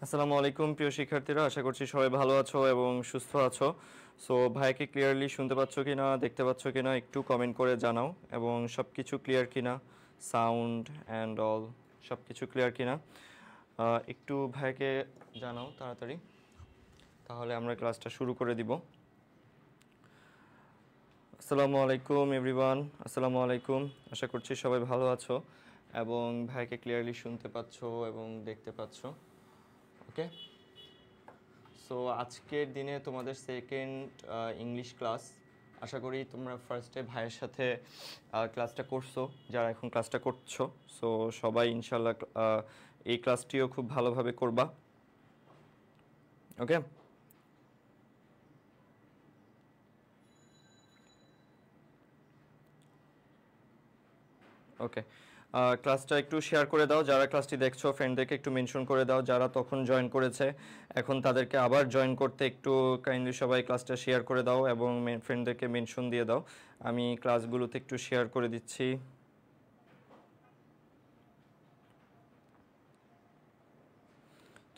আসসালামু আলাইকুম প্রিয় শিক্ষার্থীরা, আশা করছি সবাই ভালো আছো এবং সুস্থ আছো। সো ভাইকে ক্লিয়ারলি শুনতে পাচ্ছ কিনা, দেখতে পাচ্ছ কিনা একটু কমেন্ট করে জানাও, এবং সব কিছু ক্লিয়ার কিনা, সাউন্ড অ্যান্ড অল সব কিছু ক্লিয়ার কিনা একটু ভাইকে জানাও তাড়াতাড়ি, তাহলে আমরা ক্লাসটা শুরু করে দিব। আসসালামু আলাইকুম এভরিওয়ান, আসসালামু আলাইকুম। আশা করছি সবাই ভালো আছো এবং ভাইকে ক্লিয়ারলি শুনতে পাচ্ছ এবং দেখতে পাচ্ছ। ওকে, সো আজকের দিনে তোমাদের সেকেন্ড ইংলিশ ক্লাস। আশা করি তোমরা ফার্স্টে ভাইয়ের সাথে ক্লাসটা করছো, যারা এখন ক্লাসটা করছো। সো সবাই ইনশাল্লাহ এই ক্লাসটিও খুব ভালোভাবে করবা। ওকে, ওকে, ক্লাসটা একটু শেয়ার করে দাও, যারা ক্লাসটি দেখছো ফ্রেন্ডদেরকে একটু মেনশন করে দাও, যারা তখন জয়েন করেছে এখন তাদেরকে আবার জয়েন করতে একটু কাইন্ডলি সবাই ক্লাসটা শেয়ার করে দাও এবং ফ্রেন্ডদেরকে মেনশন দিয়ে দাও। আমি ক্লাসগুলোতে একটু শেয়ার করে দিচ্ছি।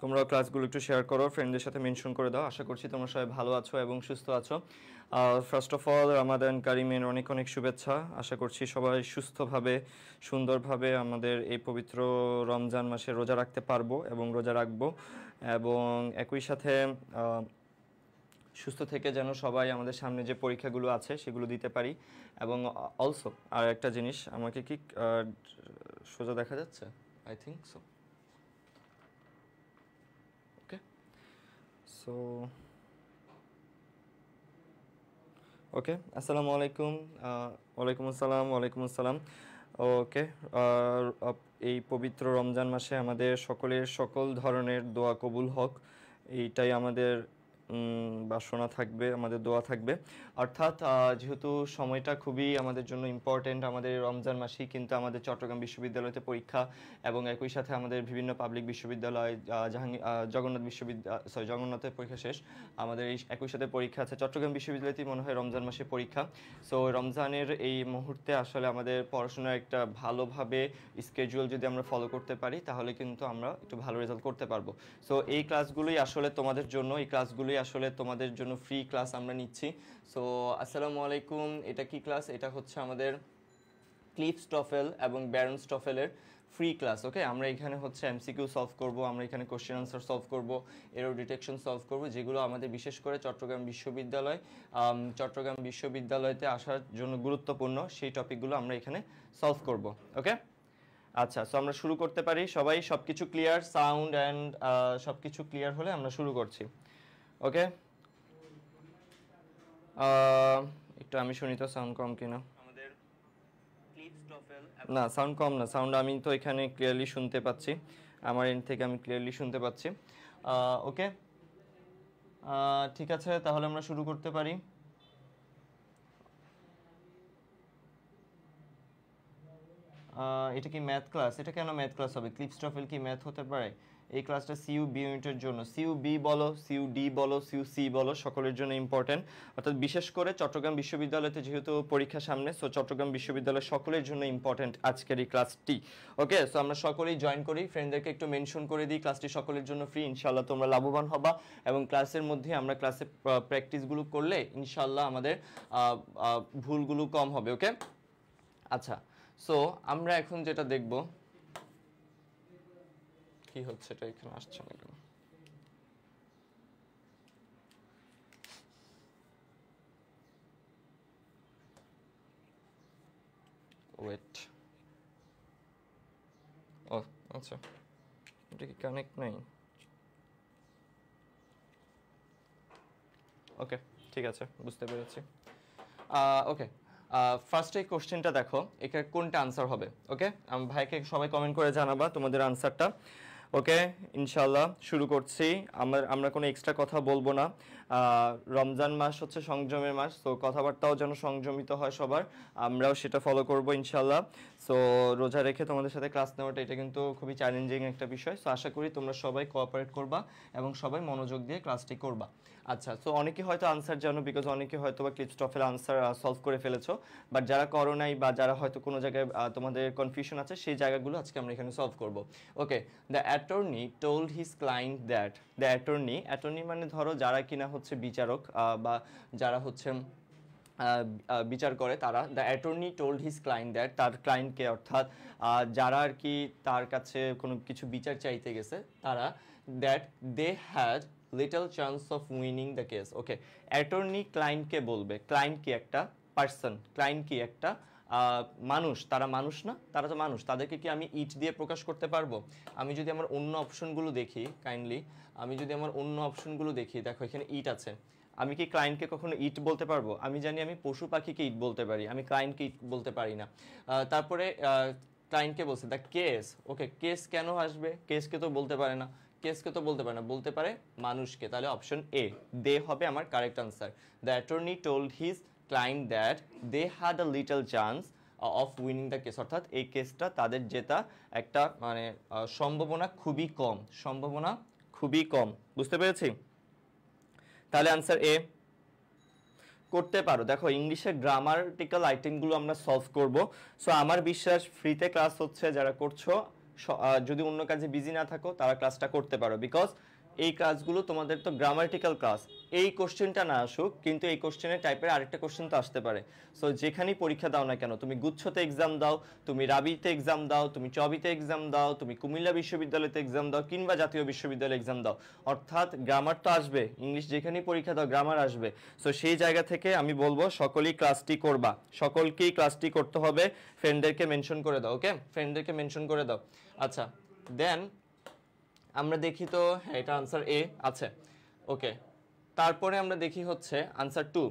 তোমরাও ক্লাসগুলো একটু শেয়ার করো, ফ্রেন্ডদের সাথে মেনশন করে দাও। আশা করছি তোমরা সবাই ভালো আছো এবং সুস্থ আছো। ফার্স্ট অফ অল রামাদান কারিমের অনেক অনেক শুভেচ্ছা। আশা করছি সবাই সুস্থভাবে সুন্দরভাবে আমাদের এই পবিত্র রমজান মাসে রোজা রাখতে পারবো এবং রোজা রাখবো, এবং একই সাথে সুস্থ থেকে যেন সবাই আমাদের সামনে যে পরীক্ষাগুলো আছে সেগুলো দিতে পারি। এবং অলসো আর একটা জিনিস, আমাকে কি সোজা দেখা যাচ্ছে? I think so. Okay, so okay, আসসালামু আলাইকুম। ওয়ালাইকুম আসসালাম, ওয়ালাইকুম আসসালাম। ওকে, এই পবিত্র রমজান মাসে আমাদের সকলের সকল ধরনের দোয়া কবুল হোক, এইটাই আমাদের বাসনা থাকবে, আমাদের দোয়া থাকবে। অর্থাৎ যেহেতু সময়টা খুবই আমাদের জন্য ইম্পর্টেন্ট, আমাদের রমজান মাসেই কিন্তু আমাদের চট্টগ্রাম বিশ্ববিদ্যালয়তে পরীক্ষা, এবং একই সাথে আমাদের বিভিন্ন পাবলিক বিশ্ববিদ্যালয়, জগন্নাথ বিশ্ববিদ্যালয়, জগন্নাথের পরীক্ষা শেষ, আমাদের এই একই সাথে পরীক্ষা আছে। চট্টগ্রাম বিশ্ববিদ্যালয়তেই মনে হয় রমজান মাসে পরীক্ষা। সো রমজানের এই মুহূর্তে আসলে আমাদের পড়াশোনার একটা ভালোভাবে স্কেজুয়াল যদি আমরা ফলো করতে পারি তাহলে কিন্তু আমরা একটু ভালো রেজাল্ট করতে পারবো। সো এই ক্লাসগুলোই আসলে তোমাদের জন্য, এই ক্লাসগুলোই আসলে তোমাদের জন্য ফ্রি ক্লাস আমরা নিচ্ছি। সো আসসালামু আলাইকুম। এটা কি ক্লাস? এটা হচ্ছে আমাদের ক্লিফস টফেল এবং ব্যারন স্টফেলের ফ্রি ক্লাস। ওকে, আমরা এখানে হচ্ছে এমসিকিউ সলভ করব, আমরা এখানে কোশ্চেন আনসার সলভ করব, এরর ডিটেকশন সলভ করব, যেগুলো আমাদের বিশেষ করে চট্টগ্রাম বিশ্ববিদ্যালয়তে আসার জন্য গুরুত্বপূর্ণ, সেই টপিকগুলো আমরা এখানে সলভ করব। ওকে, আচ্ছা, সো আমরা শুরু করতে পারি। সবাই সব কিছু ক্লিয়ার, সাউন্ড অ্যান্ড সব কিছু ক্লিয়ার হলে আমরা শুরু করছি। ওকে, একটু আমি শুনি তো সাউন্ড কম কিনা। না, সাউন্ড কম না, সাউন্ড আমি তো এখানে ক্লিয়ারলি শুনতে পাচ্ছি, আমার এন্ড থেকে আমি ক্লিয়ারলি শুনতে পাচ্ছি। ওকে, ঠিক আছে, তাহলে আমরা শুরু করতে পারি। এটা কি ম্যাথ ক্লাস? এটা কেন ম্যাথ ক্লাস হবে? ক্লিপস টফেল কি ম্যাথ হতে পারে? এই ক্লাসটা সিইউ বি ইউনিটের জন্য, সিইউ বি বলো, সিইউ ডি বলো, সিইউ সি বলো, সকলের জন্য ইম্পর্টেন্ট। অর্থাৎ বিশেষ করে চট্টগ্রাম বিশ্ববিদ্যালয়তে যেহেতু পরীক্ষা সামনে, সো চট্টগ্রাম বিশ্ববিদ্যালয়ের সকলের জন্য ইম্পর্টেন্ট আজকের এই ক্লাসটি। ওকে, সো আমরা সকলেই জয়েন করি, ফ্রেন্ডদেরকে একটু মেনশন করে দিই। ক্লাসটি সকলের জন্য ফ্রি, ইনশাল্লাহ তোমরা লাভবান হবা, এবং ক্লাসের মধ্যে আমরা ক্লাসে প্র্যাকটিসগুলো করলে ইনশাল্লাহ আমাদের ভুলগুলো কম হবে। ওকে, আচ্ছা, সো আমরা এখন যেটা দেখব, কি হচ্ছে এটা এখানে আসছে না কেন? ওয়েট, ও আচ্ছা, এটা কি কানেক্ট নাই? ওকে, ঠিক আছে, বুঝতে পেরেছি। ওকে, ফার্স্ট এই কোশ্চেনটা দেখো, এখানে কোনটা আনসার হবে। ওকে, আমি ভাইকে সবাই কমেন্ট করে জানাবা তোমাদের আনসারটা। ওকে, ইনশাল্লাহ শুরু করছি। আমরা কোনো এক্সট্রা কথা বলবো না। রমজান মাস হচ্ছে সংযমের মাস, সো কথাবার্তাও যেন সংযমিত হয় সবার, আমরাও সেটা ফলো করব ইনশাল্লাহ। সো রোজা রেখে তোমাদের সাথে ক্লাস নেওয়াটা এটা কিন্তু খুবই চ্যালেঞ্জিং একটা বিষয়। সো আশা করি তোমরা সবাই কোঅপারেট করবা এবং সবাই মনোযোগ দিয়ে ক্লাসটি করবা। আচ্ছা, সো অনেকে হয়তো আনসার জানো, বিকজ অনেকে হয়তো বা ক্লিপস্টফের আনসার সলভ করে ফেলেছো, বাট যারা করো নাই বা যারা হয়তো কোনো জায়গায় তোমাদের কনফিউশন আছে, সেই জায়গাগুলো আজকে আমরা এখানে সলভ করব। Okay, the attorney told his client that, the attorney মানে ধরো যারা কিনা হচ্ছে বিচারক বা যারা হচ্ছে বিচার করে তারা, the attorney told his client that, তার ক্লায়েন্টকে অর্থাৎ যারা আর কি তার কাছে কোনো কিছু বিচার চাইতে গেছে তারা, that they had little chance of winning the case. Okay, attorney ক্লায়েন্টকে বলবে, ক্লায়েন্ট কি একটা পার্সন, ক্লায়েন্ট কি একটা মানুষ, তারা মানুষ না, তারা তো মানুষ, তাদেরকে কি আমি ইট দিয়ে প্রকাশ করতে পারবো? আমি যদি আমার অন্য অপশনগুলো দেখি কাইন্ডলি, আমি যদি আমার অন্য অপশনগুলো দেখি, দেখো এখানে ইট আছে, আমি কি ক্লায়েন্টকে কখনো ইট বলতে পারবো? আমি জানি আমি পশু পাখিকে ইট বলতে পারি, আমি ক্লায়েন্টকে ইট বলতে পারি না। তারপরে ক্লায়েন্টকে বলছে দ্য কেস। ওকে, কেস কেন আসবে? কেসকে তো বলতে পারে না, কেসকে তো বলতে পারে না, বলতে পারে মানুষকে, তাহলে অপশন এ দে হবে আমার correct answer. The attorney told his client that they had a little chance of winning the case, অর্থাৎ এই কেসটা তাদের জেতা একটা মানে সম্ভাবনা খুবই কম, সম্ভাবনা খুবই কম। বুঝতে পেরেছি? তাহলে আনসার এ করতে পারো। দেখো ইংলিশের গ্রামাটিক্যাল আইটেমগুলো আমরা সলভ করব। সো আমার বিশ্বাস ফ্রিতে ক্লাস হচ্ছে, যারা করছো যদি অন্য কাজে বিজি না থাকো তারা ক্লাসটা করতে পারো, বিকজ এই ক্লাসগুলো তোমাদের তো গ্রামাটিক্যাল ক্লাস। এই কোশ্চেনটা না আসুক, কিন্তু এই কোশ্চেনের টাইপের আরেকটা কোশ্চেন তো আসতে পারে। সো যেখানেই পরীক্ষা দাও না কেন, তুমি গুচ্ছতে এক্সাম দাও, তুমি রাবিতে এক্সাম দাও, তুমি চবিতে এক্সাম দাও, তুমি কুমিল্লা বিশ্ববিদ্যালয়তে এক্সাম দাও, কিংবা জাতীয় বিশ্ববিদ্যালয়ে এক্সাম দাও, অর্থাৎ গ্রামার তো আসবে, ইংলিশ যেখানেই পরীক্ষা দাও গ্রামার আসবে। সো সেই জায়গা থেকে আমি বলবো সকলেই ক্লাসটি করবা, সকলকেই ক্লাসটি করতে হবে। ফ্রেন্ডদেরকে মেনশন করে দাও, ওকে, ফ্রেন্ডদেরকে মেনশন করে দাও। আচ্ছা, দেন আমরা দেখি তো, হ্যাঁ এটা আনসার এ আছে। ওকে, তারপরে আমরা দেখি হচ্ছে answer 2,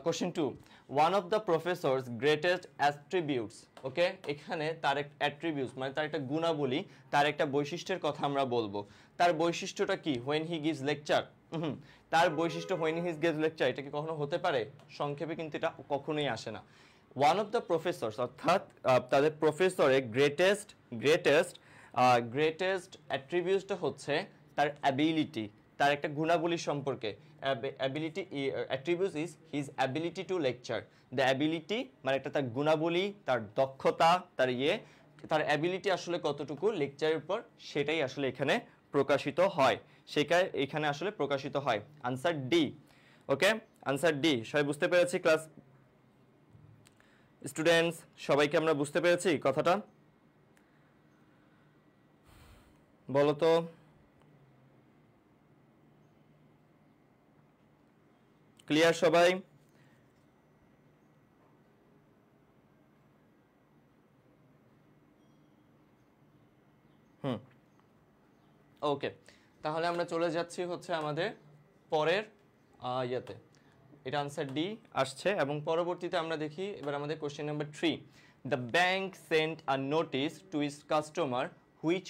question 2, one of the professor's greatest attributes. Okay, এখানে তার একটা অ্যাট্রিবিউটস মানে তার একটা গুণাবলী, তার একটা বৈশিষ্ট্যের কথা আমরা বলবো। তার বৈশিষ্ট্যটা কি? When he gives lecture. তার বৈশিষ্ট্য হোয়েন হি গিভস লেকচার, এটা কি কখনো হতে পারে? সংক্ষেপে কিন্তু এটা কখনোই আসে না। ওয়ান অফ দ্য প্রফেসরস অর্থাৎ তাদের প্রফেসরের গ্রেটেস্ট অ্যাট্রিবিউটসটা হচ্ছে তার অ্যাবিলিটি, তার একটা গুণাবলী সম্পর্কে। Ability attributes is his ability to lecture. The ability মানে একটা তার গুণাবলী, তার দক্ষতা, তার তার অ্যাবিলিটি আসলে কতটুকু লেকচারের উপর, সেটাই আসলে এখানে প্রকাশিত হয়, সেটাই এখানে আসলে প্রকাশিত হয়। Answer D. Okay, answer D. সবাই বুঝতে পেরেছি? ক্লাস স্টুডেন্টস সবাইকে আমরা বুঝতে পেরেছি কথাটা? বলো তো। ক্লিয়ার সবাই? ওকে, তাহলে আমরা চলে যাচ্ছি হচ্ছে আমাদের পরের ইয়েতে। এটা আনসার ডি আসছে, এবং পরবর্তীতে আমরা দেখি এবার আমাদের question number 3, the bank sent a notice to its customer which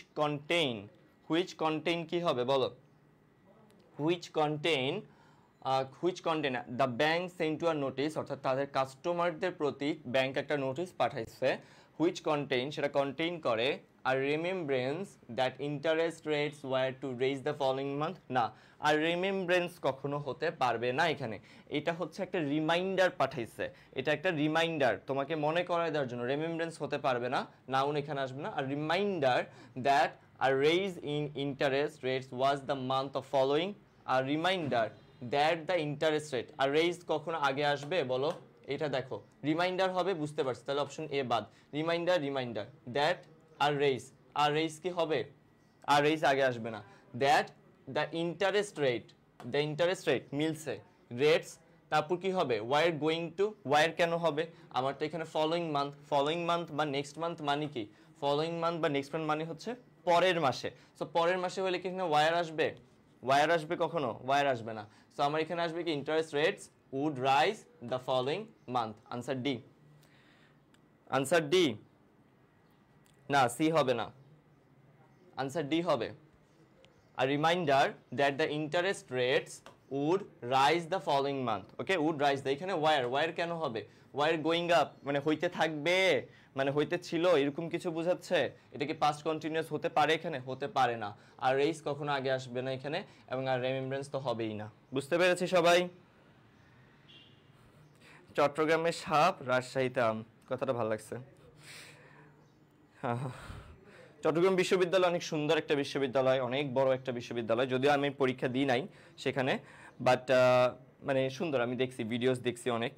contain কি হবে বলো? Which contain the bank sent to a notice, অর্থাৎ তাদের কাস্টমারদের প্রতি ব্যাংক একটা নোটিস পাঠাইছে, হুইচ কন্টেইন সেটা কন্টেইন করে আর remembrance that interest rates were to raise the following month. না, আর রিমেমব্রেন্স কখনো হতে পারবে না এখানে, এটা হচ্ছে একটা রিমাইন্ডার পাঠাইছে, এটা একটা রিমাইন্ডার তোমাকে মনে করায় দেওয়ার জন্য। রিমেমব্রেন্স হতে পারবে না, নাউন এখানে আসবে না। আর reminder that a raise in interest rates was the month of following, a reminder that the interest rate, a raise কখনো আগে আসবে বলো? এটা দেখো রিমাইন্ডার হবে, বুঝতে পারছি, তাহলে অপশন এ বাদ। রিমাইন্ডার দ্যাট আর রেইস কি হবে? আর রেইস আগে আসবে না। দ্যাট দ্য ইন্টারেস্ট রেট মিলছে, রেটস, তারপর কি হবে? ওয়ার গোয়িং টু, ওয়ার কেন হবে? আমার তো এখানে ফলোইং মান্থ বা নেক্সট মান্থ মানে কি? ফলোইং মান্থ বা নেক্সট মান্থ মানে হচ্ছে পরের মাসে। সো পরের মাসে হলে কি এখানে ওয়ার আসবে? ওয়ার আসবে কখনো? ওয়ার আসবে না। সো আমার এখানে আসবে কি? Interest rates would rise the following month. Answer D. Answer D না, সি হবে না, আনসার ডি হবে। A reminder that the interest rates would rise the following month. Okay, would rise the, এখানে ওয়ার কেন হবে? ওয়ার গোয়িং আপ মানে হইতে থাকবে, মানে হইতে ছিল এরকম কিছু বোঝাচ্ছে। এটা কি পাস্ট কন্টিনিউয়াস হতে পারে? এখানে হতে পারে না। আর রেইজ কখনো আগে আসবে না এখানে, এবং আর রেমেমব্রেন্স তো হবেই না। বুঝতে পেরেছি সবাই? চট্টগ্রামের সাপ, রাজশাহীতে আম, কথাটা ভালো লাগছে। চট্টগ্রাম বিশ্ববিদ্যালয় অনেক সুন্দর একটা বিশ্ববিদ্যালয়, অনেক বড় একটা বিশ্ববিদ্যালয়, যদিও আমি পরীক্ষা দিই নাই সেখানে, বাট মানে সুন্দর, আমি দেখছি ভিডিওস দেখছি অনেক।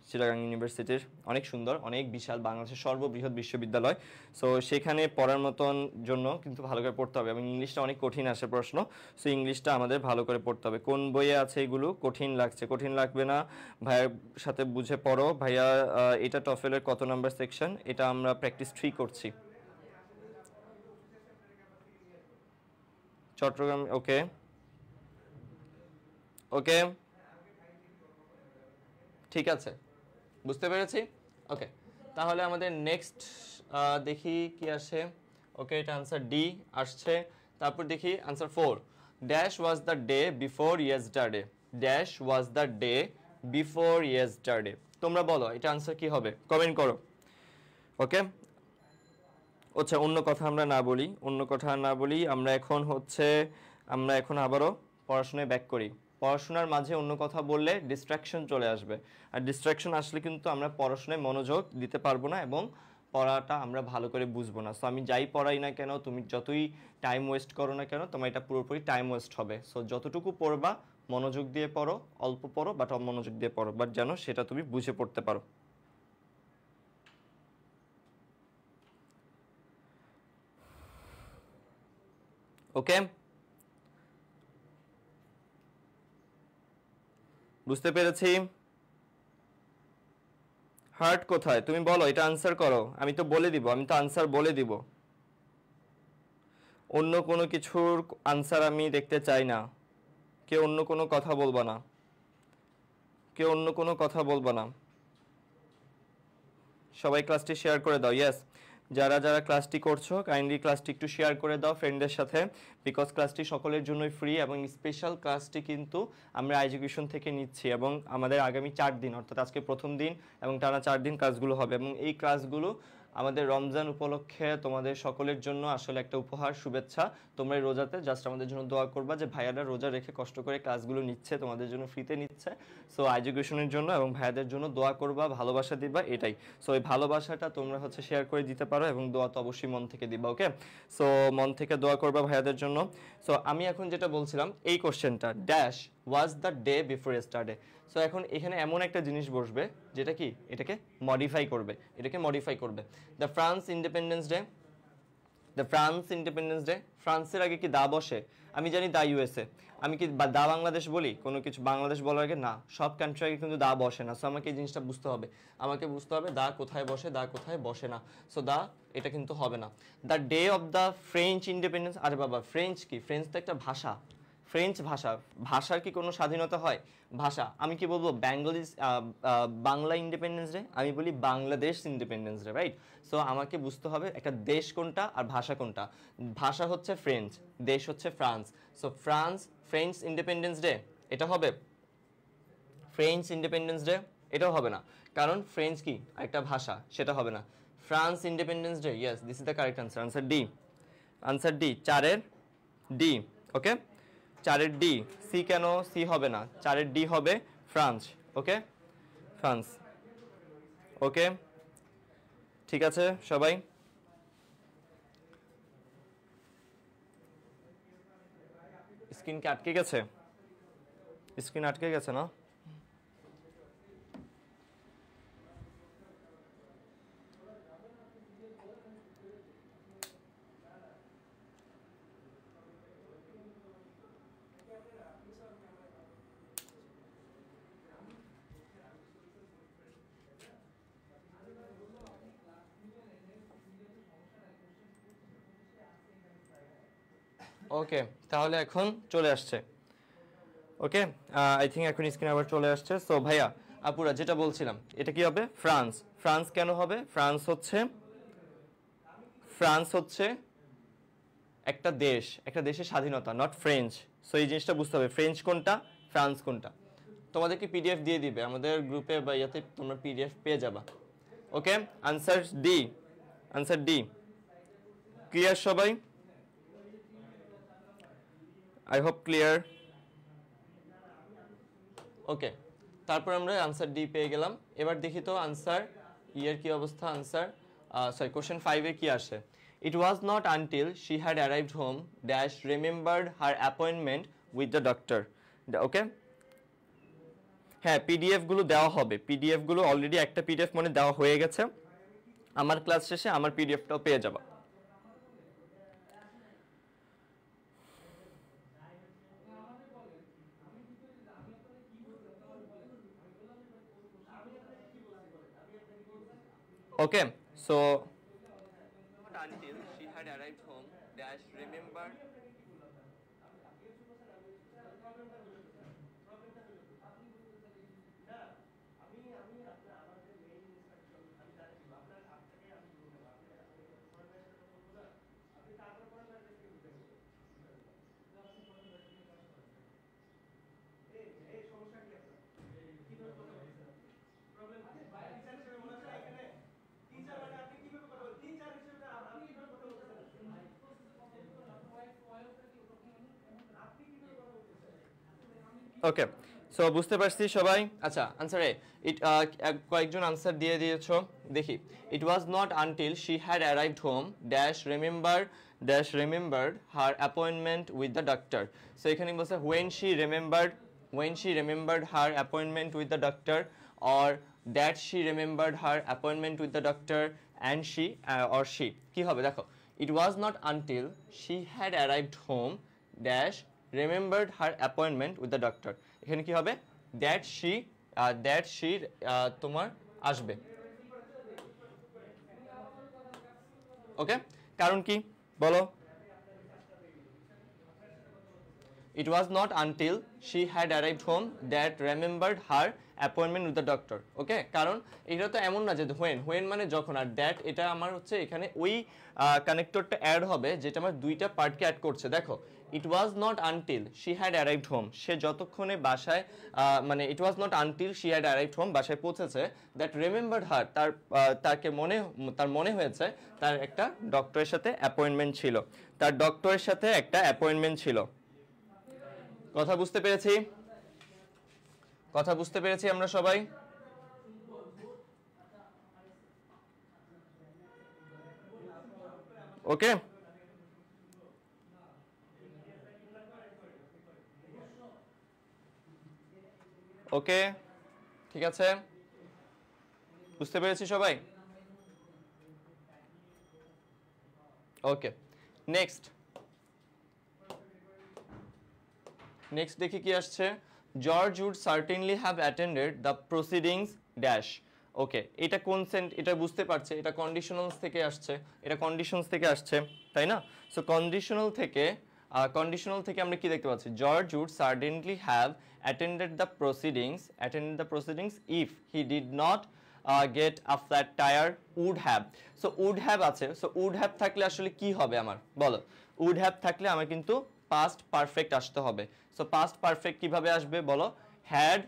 চিটাগাং ইউনিভার্সিটির অনেক সুন্দর, অনেক বিশাল, বাংলাদেশের সর্ববৃহৎ বিশ্ববিদ্যালয়। সো সেখানে পড়ার মতন জন্য কিন্তু ভালো করে পড়তে হবে, এবং ইংলিশটা অনেক কঠিন আসে প্রশ্ন। সো ইংলিশটা আমাদের ভালো করে পড়তে হবে। কোন বইয়ে আছে এগুলো? কঠিন লাগছে, কঠিন লাগবে না, ভাইয়ার সাথে বুঝে পড়ো। ভাইয়া এটা টফেলের কত নাম্বার সেকশন? এটা আমরা প্র্যাকটিস 3 করছি। চট্টগ্রাম, ওকে ওকে, ঠিক আছে, বুঝতে পেরেছি। ওকে, তাহলে আমাদের নেক্সট দেখি কি আসে। ওকে, এটা আনসার ডি আসছে। তারপর দেখি answer 4, dash was the day before yesterday. Dash was the day before yesterday, তোমরা বলো এটা আনসার কি হবে, কমেন্ট করো। ওকে, আচ্ছা, অন্য কথা আমরা না বলি, অন্য কথা না বলি, আমরা এখন আবারও পড়াশোনায় ব্যাক করি। পড়াশোনার মাঝে অন্য কথা বললে ডিস্ট্রাকশন চলে আসবে, আর ডিস্ট্রাকশন আসলে কিন্তু আমরা পড়াশোনায় মনোযোগ দিতে পারবো না, এবং পড়াটা আমরা ভালো করে বুঝবো না। সো আমি যাই পড়াই না কেন, তুমি যতই টাইম ওয়েস্ট করো না কেন, তোমার এটা পুরোপুরি টাইম ওয়েস্ট হবে। সো যতটুকু পড়বা মনোযোগ দিয়ে পড়ো, অল্প পড়ো বাট মনোযোগ দিয়ে পড়ো, বাট যেন সেটা তুমি বুঝে পড়তে পারো। ওকে, বুঝতে পেরেছি। হার্ট কোথায় তুমি বলো, এটা আনসার করো, আমি তো বলে দিব, আমি তো আনসার বলে দিব। অন্য কোনো কিছুর আনসার আমি দেখতে চাই না। কেউ অন্য কোনো কথা বলবা না, কেউ অন্য কোনো কথা বলবা না। সবাই ক্লাসটি শেয়ার করে দাও। ইয়েস, যারা যারা ক্লাসটি করছো কাইন্ডলি ক্লাসটি একটু শেয়ার করে দাও ফ্রেন্ডদের সাথে, বিকজ ক্লাসটি সকলের জন্যই ফ্রি, এবং স্পেশাল ক্লাসটি কিন্তু আমরা এডুকেশন থেকে নিচ্ছি, এবং আমাদের আগামী 4 দিন, অর্থাৎ আজকে প্রথম দিন এবং টানা 4 দিন ক্লাসগুলো হবে, এবং এই ক্লাসগুলো আমাদের রমজান উপলক্ষে তোমাদের সকলের জন্য আসলে একটা উপহার, শুভেচ্ছা। তোমরা এই রোজাতে জাস্ট আমাদের জন্য দোয়া করবা যে ভাইয়ারা রোজা রেখে কষ্ট করে ক্লাসগুলো নিচ্ছে, তোমাদের জন্য ফ্রিতে নিচ্ছে। সো এডুকেশনের জন্য এবং ভাইয়াদের জন্য দোয়া করবা, ভালোবাসা দিবা, এটাই। সো এই ভালোবাসাটা তোমরা শেয়ার করে দিতে পারো, এবং দোয়া তো অবশ্যই মন থেকে দিবা। ওকে, সো মন থেকে দোয়া করবা ভাইয়াদের জন্য। সো আমি এখন যেটা বলছিলাম, এই কোশ্চেনটা, dash was the day before yesterday. So এখন এখানে এমন একটা জিনিস বসবে যেটা কি এটাকে মডিফাই করবে, the France Independence day, the France Independence day, ফ্রান্সের আগে কি দা বসে? আমি জানি দা ইউএসএ, আমি কি দা বাংলাদেশ বলি কোনো কিছু বাংলাদেশ বলার আগে? না, সব কান্ট্রি আগে কিন্তু দা বসে না। সো আমাকে এই জিনিসটা বুঝতে হবে, দা কোথায় বসে, দা কোথায় বসে না। সো দা এটা কিন্তু হবে না। The day of the French independence, আরে বাবা ফ্রেঞ্চ কি? ফ্রেঞ্চ তো একটা ভাষা, ফ্রেঞ্চ ভাষা, ভাষার কি কোনো স্বাধীনতা হয়? ভাষা, আমি কি বলবো বাংলা ইন্ডিপেন্ডেন্স ডে? আমি বলি Bangladesh independence day, right? So আমাকে বুঝতে হবে একটা দেশ কোনটা আর ভাষা কোনটা। ভাষা হচ্ছে ফ্রেঞ্চ, দেশ হচ্ছে France. So French independence day এটা হবে, ফ্রেঞ্চ ইন্ডিপেন্ডেন্স ডে এটাও হবে না, কারণ ফ্রেঞ্চ কি একটা ভাষা, সেটা হবে না। France Independence Day, yes, this is the correct answer, answer D, answer D, 4-এর ডি। ওকে, 4-এর ডি। সি কেন? সি হবে না, 4-এর ডি হবে ফ্রান্স। Okay, France. ওকে, ঠিক আছে সবাই। স্ক্রিন কি আটকে গেছে? স্ক্রিন আটকে গেছে না? ওকে, তাহলে এখন চলে আসছে। ওকে, আই থিঙ্ক এখন স্ক্রিন আবার চলে আসছে। সো ভাইয়া আপুরা যেটা বলছিলাম, এটা কি হবে? ফ্রান্স। ফ্রান্স কেন হবে? ফ্রান্স হচ্ছে একটা দেশ, একটা দেশের স্বাধীনতা, নট ফ্রেঞ্চ। সো এই জিনিসটা বুঝতে হবে, ফ্রেঞ্চ কোনটা? ফ্রান্স কোনটা? তোমাদেরকে পিডিএফ দিয়ে দিবে আমাদের গ্রুপে বা ইয়াতে, তোমরা পিডিএফ পেয়ে যাবা। Okay, answer D, answer D. Clear সবাই? I hope clear. ওকে, তারপর আমরা আনসার ডি পেয়ে গেলাম। এবার দেখি তো আনসার এর কি অবস্থা। আনসার সরি, কোশ্চেন 5 এ কি আসে? It was not until she had arrived home dash remembered her appointment with the doctor. Okay, হ্যাঁ পিডিএফ গুলো দেওয়া হবে, পিডিএফ গুলো অলরেডি একটা পিডিএফ মনে দেওয়া হয়ে গেছে। আমার ক্লাস শেষে আমার পিডিএফটাও পেয়ে যাবা। Okay, so until she had arrived home dash remembered okay, so বুঝতে পারছি সবাই। আচ্ছা, আনসারে কয়েকজন আনসার দিয়ে দিয়েছো, দেখি। It was not until she had arrived home dash remembered her appointment with the doctor. So এখানে বলছে when she remembered her appointment with the doctor, or that she remembered her appointment with the doctor and she or she কি হবে দেখো। It was not until she had arrived home dash remembered her appointment with the doctor, এখানে কি হবে? that she তোমার আসবে। ওকে, কারণ কি বলো? It was not until she had arrived home that remembered her appointment with the doctor. ওকে, কারণ এটা তো এমন না যে when মানে যখন, আর that এটা আমার হচ্ছে এখানে ওই কানেক্টরটা অ্যাড হবে যেটা আমার দুইটা পার্টকে অ্যাড করছে। দেখো, it was not until she had arrived home, সে যতক্ষণে বাসায় মানে it was not until she had arrived home বাসায় পৌঁছেছে, that remembered her তার মনে হয়েছে তার একটা ডক্টরের সাথে অ্যাপয়েন্টমেন্ট ছিল, তার ডক্টরের সাথে একটা অ্যাপয়েন্টমেন্ট ছিল। কথা বুঝতে পেরেছি? কথা বুঝতে পেরেছি আমরা সবাই? ওকে, ওকে, ঠিক আছে, বুঝতে পেরেছি সবাই? ওকে, নেক্সট দেখি কি আসছে। George would certainly have attended the proceedings dash. Okay, এটা কোন এটা বুঝতে পারছে, এটা কন্ডিশনালস থেকে আসছে, এটা কন্ডিশনস থেকে আসছে, তাই না? সো কন্ডিশনাল থেকে আমরা কি দেখতে পাচ্ছি? George would certainly have attended the proceedings if he did not get a flat tyre would have. So would have আছে, সো উড হ্যাভ থাকলে আসলে কি হবে আমার বলো? উড হ্যাভ থাকলে আমার কিন্তু পাস্ট পারফেক্ট আসতে হবে। সো পাস্ট পারফেক্ট কিভাবে আসবে বলো? Had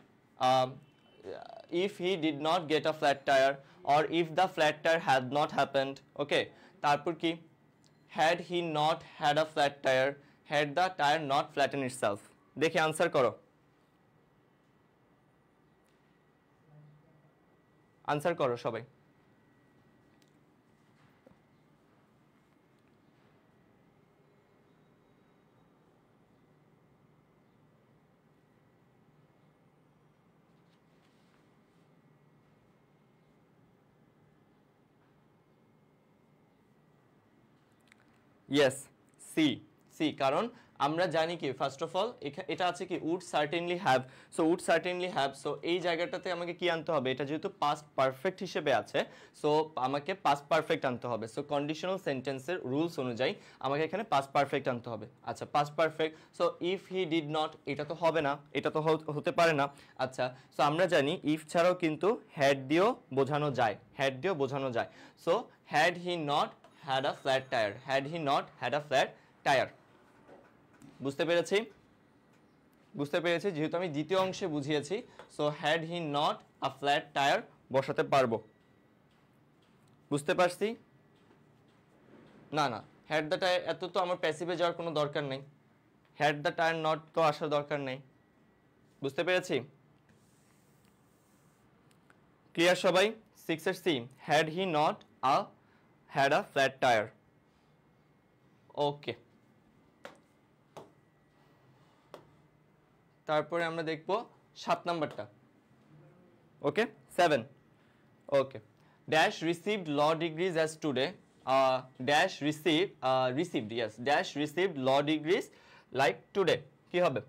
if he did not get a flat tire, or if the flat tire had not happened. ওকে, তারপর কি? had he not had a flat tire, had the tire not flattened itself. দেখি answer করো, answer করো সবাই। Yes, C, কারণ আমরা জানি কি ফার্স্ট অফ অল এটা আছে কি would certainly have. So would certainly have, so এই জায়গাটাতে আমাকে কি আনতে হবে? এটা যেহেতু পাস্ট পারফেক্ট হিসেবে আছে, সো আমাকে পাস্ট পারফেক্ট আনতে হবে। সো কন্ডিশনাল সেন্টেন্সের রুলস অনুযায়ী আমাকে এখানে পাস্ট পারফেক্ট আনতে হবে। আচ্ছা, past perfect, so if he did not, এটা তো হবে না, এটা তো হতে পারে না। আচ্ছা, সো আমরা জানি ইফ ছাড়াও কিন্তু হ্যাড দিয়েও বোঝানো যায়, so had he not had a flat tire, বুঝতে পেরেছি? বুঝতে পেরেছি, যেহেতু আমি দ্বিতীয় অংশে বুঝিয়েছি, so had he not a flat tyre বসাতে পারবো। বুঝতে পারছি? না না, হ্যাড দ্য টায়ার এত তো আমার প্যাসিভে যাওয়ার কোনো দরকার নেই, হ্যাড দ্য টায়ার নট তো আসার দরকার নেই। বুঝতে পেরেছি? ক্লিয়ার সবাই? 6 এর C, had he not had a flat tyre. Okay, তারপরে আমরা দেখব 7 নাম্বারটা। Okay 7, okay, dash received law degrees as today, dash received yes, dash received law degrees like today, কি হবে?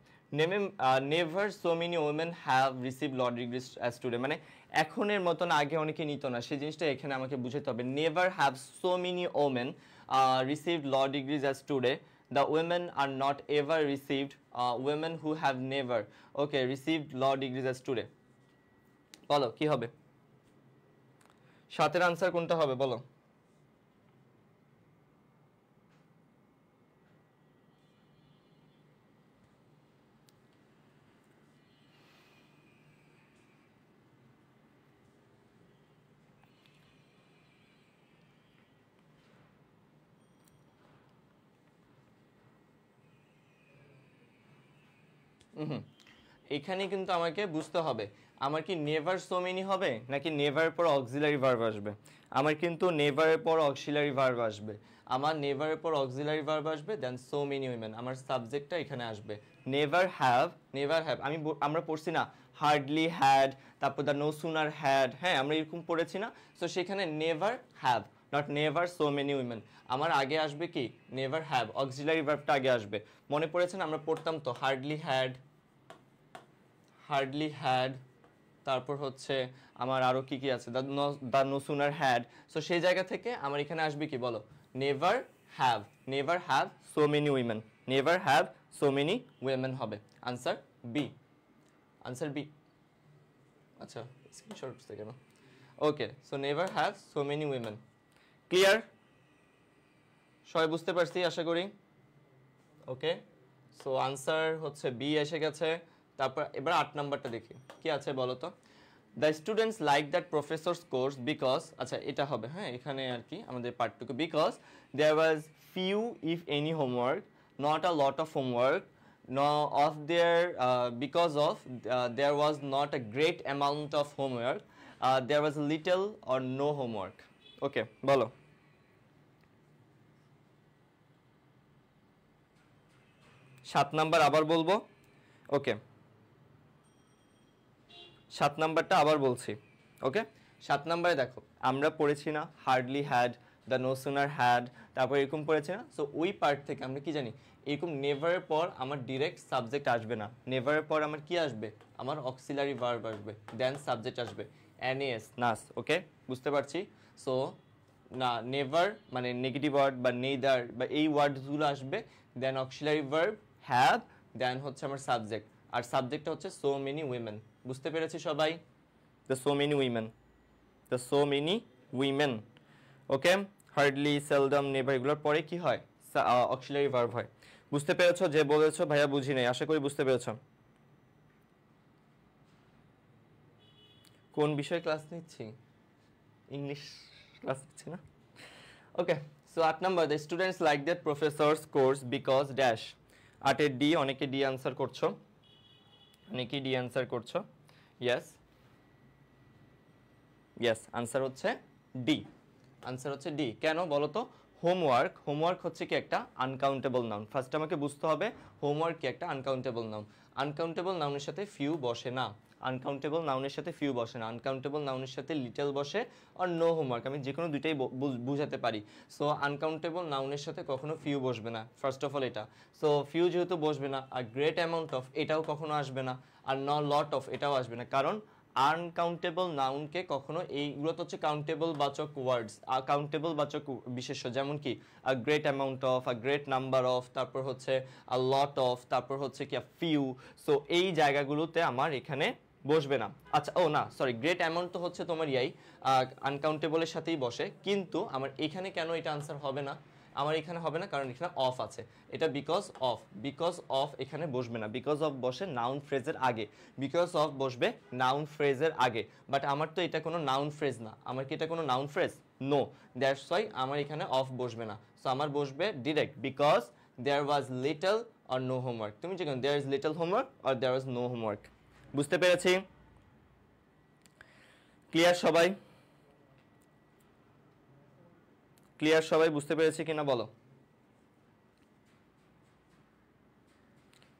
Never so many women have receive law degrees as today, মানে এখনের মতন আগে অনেকে নিত না, সেই জিনিসটা এখানে আমাকে বুঝাতে হবে। Never have so many women received law degrees as today, the women are not ever received, women who have never, okay, received law degrees as today. বলো কি হবে? 7 এর আনসার কোনটা হবে বলো? এখানে কিন্তু আমাকে বুঝতে হবে আমার কি নেভার সো মেনি হবে নাকি নেভারের পর অক্সিলারি ভার্ব আসবে। আমার কিন্তু নেভারের পর অক্সিলারি ভার্ব আসবে, আমার নেভারের পর অক্সিলারি ভার্ব আসবে, দেন সো মেনি উইমেন, আমার সাবজেক্টটা এখানে আসবে। নেভার হ্যাভ, আমরা পড়ছি না হার্ডলি হ্যাড, তারপর দ্য নো সুনার হ্যাড, হ্যাঁ আমরা এরকম পড়েছি না। সো সেখানে never have, not never so many women, আমার আগে আসবে কি নেভার হ্যাভ, অক্সিলারি ভার্বটা আগে আসবে। মনে পড়েছে না আমরা পড়তাম তো হার্ডলি হ্যাড, হার্ডলি হ্যাড, তারপর হচ্ছে আমার আরো কি কি আছে, the no sooner had. So সেই জায়গা থেকে আমার এখানে আসবে কি বলো? Never have, never have so many women, never have so many women হবে। Answer B, answer B. আচ্ছা স্ক্রিনশট উঠছে কেন? Okay, so never have so many women. Clear? সবাই বুঝতে পারছি আশা করি। ওকে, সো আনসার হচ্ছে বি এসে গেছে। তারপর এবার 8 নাম্বারটা দেখি কি আছে বলো তো। The students like that professors course because, আচ্ছা এটা হবে, হ্যাঁ এখানে আর কি আমাদের পার্টটুকু, because there was few if any homework, not a lot of homework, because of there was not a great amount of homework, there was little or no homework. Okay বলো। সাত নাম্বার আবার বলবো। ওকে 7 নাম্বারটা আবার বলছি। ওকে 7 নাম্বারে দেখো আমরা পড়েছি না hardly had, the no sooner had, তারপর এরকম পড়েছি না। সো ওই পার্ট থেকে আমরা কি জানি এরকম নেভারের পর আমার ডিরেক্ট সাবজেক্ট আসবে না, নেভারের পর আমার কি আসবে, আমার অক্সিলারি ভার্ব আসবে, দেন সাবজেক্ট আসবে এনএস নাস। ওকে বুঝতে পারছি। সো না নেভার মানে নেগেটিভ ওয়ার্ড বা নেইদার বা এই ওয়ার্ডসগুলো আসবে, দেন অক্সিলারি ভার্ব হ্যাভ, দেন হচ্ছে আমার সাবজেক্ট, আর সাবজেক্টটা হচ্ছে সো মেনি উইমেন। বুঝতে পেরেছি সবাই? The so many women, the so many women. Okay hardly, seldom, never এগুলোর পরে কি হয় অক্সিলারি ভার্ব হয়। বুঝতে পেরেছো? যে বলেছো ভাইয়া বুঝি নাই, আশা করি বুঝতে পেরেছো। কোন বিষয়ে ক্লাস নিচ্ছি? ইংলিশ ক্লাস নিচ্ছি না। Okay so 8 number, the students like that professors course because dash. 8 এর ডি, অনেকে ডি আনসার করছো, অনেকেই ডি আনসার করছো। ইয়েস ইয়েস, আনসার হচ্ছে ডি, আনসার হচ্ছে ডি। কেন বলো তো? হোমওয়ার্ক, হোমওয়ার্ক হচ্ছে কি একটা আনকাউন্টেবল নাউন। ফার্স্ট আমাকে বুঝতে হবে হোমওয়ার্ক কি একটা আনকাউন্টেবল নাউন। আনকাউন্টেবল নাউনের সাথে ফিউ বসে না, আনকাউন্টেবল নাউনের সাথে ফিউ বসে না, আনকাউন্টেবল নাউনের সাথে লিটল বসে আর নো হোমওয়ার্ক, আমি যে কোনো দুইটাই বুঝাতে পারি। সো আনকাউন্টেবল নাউনের সাথে কখনো ফিউ বসবে না, ফার্স্ট অফ অল এটা। সো ফিউ যেহেতু বসবে না, আর গ্রেট অ্যামাউন্ট অফ এটাও কখনো আসবে না, আর ন লট অফ এটাও আসবে না, কারণ আনকাউন্টেবল নাউনকে কখনো, এইগুলো তো হচ্ছে কাউন্টেবল বাচক ওয়ার্ডস, কাউন্টেবল বাচক বিশেষ্য, যেমন কি আ great amount of, a great number of, তারপর হচ্ছে আ লট অফ, তারপর হচ্ছে কি আ ফিউ। সো এই জায়গাগুলোতে আমার এখানে বসবে না। আচ্ছা ও না সরি, গ্রেট অ্যামাউন্ট তো হচ্ছে তোমার ইয়াই আনকাউন্টেবলের সাথেই বসে, কিন্তু আমার এখানে কেন এটা আনসার হবে না? আমার এখানে হবে না, কারণ এখানে অফ আছে। এটা বিকজ অফ এখানে বসবে না, বিকজ অফ বসে নাউন ফ্রেজের আগে, বিকজ অফ বসবে নাউন ফ্রেজের আগে। বাট আমার তো এটা কোনো নাউন ফ্রেজ না, আমার কি এটা কোনো noun phrase? No, that's why আমার এখানে অফ বসবে না। সো আমার বসবে direct, because there was little or no homework. তুমি যে there is little homework or there was no homework. বুঝতে পেরেছি? ক্লিয়ার সবাই? ক্লিয়ার সবাই? বুঝতে পেরেছি কিনা বলো?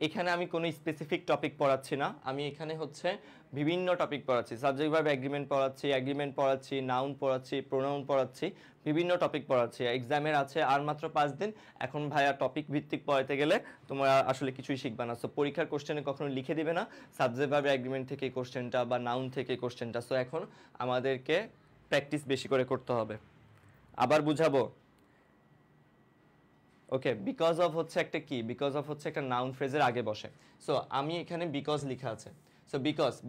এখানে আমি কোনো স্পেসিফিক টপিক পড়াচ্ছি না, আমি এখানে হচ্ছে বিভিন্ন টপিক পড়াচ্ছি। সাবজেক্ট ভার্ব এগ্রিমেন্ট পড়াচ্ছি, নাউন পড়াচ্ছি, প্রোনাউন পড়াচ্ছি, বিভিন্ন টপিক পড়াচ্ছি। এক্সামের আছে আর মাত্র 5 দিন। এখন ভাইয়া টপিক ভিত্তিক পড়াতে গেলে তোমরা আসলে কিছুই শিখবে না। সো পরীক্ষার কোশ্চেনে কখনো লিখে দিবে না সাবজেক্ট ভার্ব এগ্রিমেন্ট থেকে কোশ্চেনটা বা নাউন থেকে কোশ্চেনটা। সো এখন আমাদেরকে প্র্যাকটিস বেশি করে করতে হবে। আবার বুঝাবো? ওকে, বিকজ অফ হচ্ছে একটা কি, বিকজ অফ হচ্ছে একটা নাউন ফ্রেজের আগে বসে। সো আমি এখানে বিকজ লেখা আছে। সো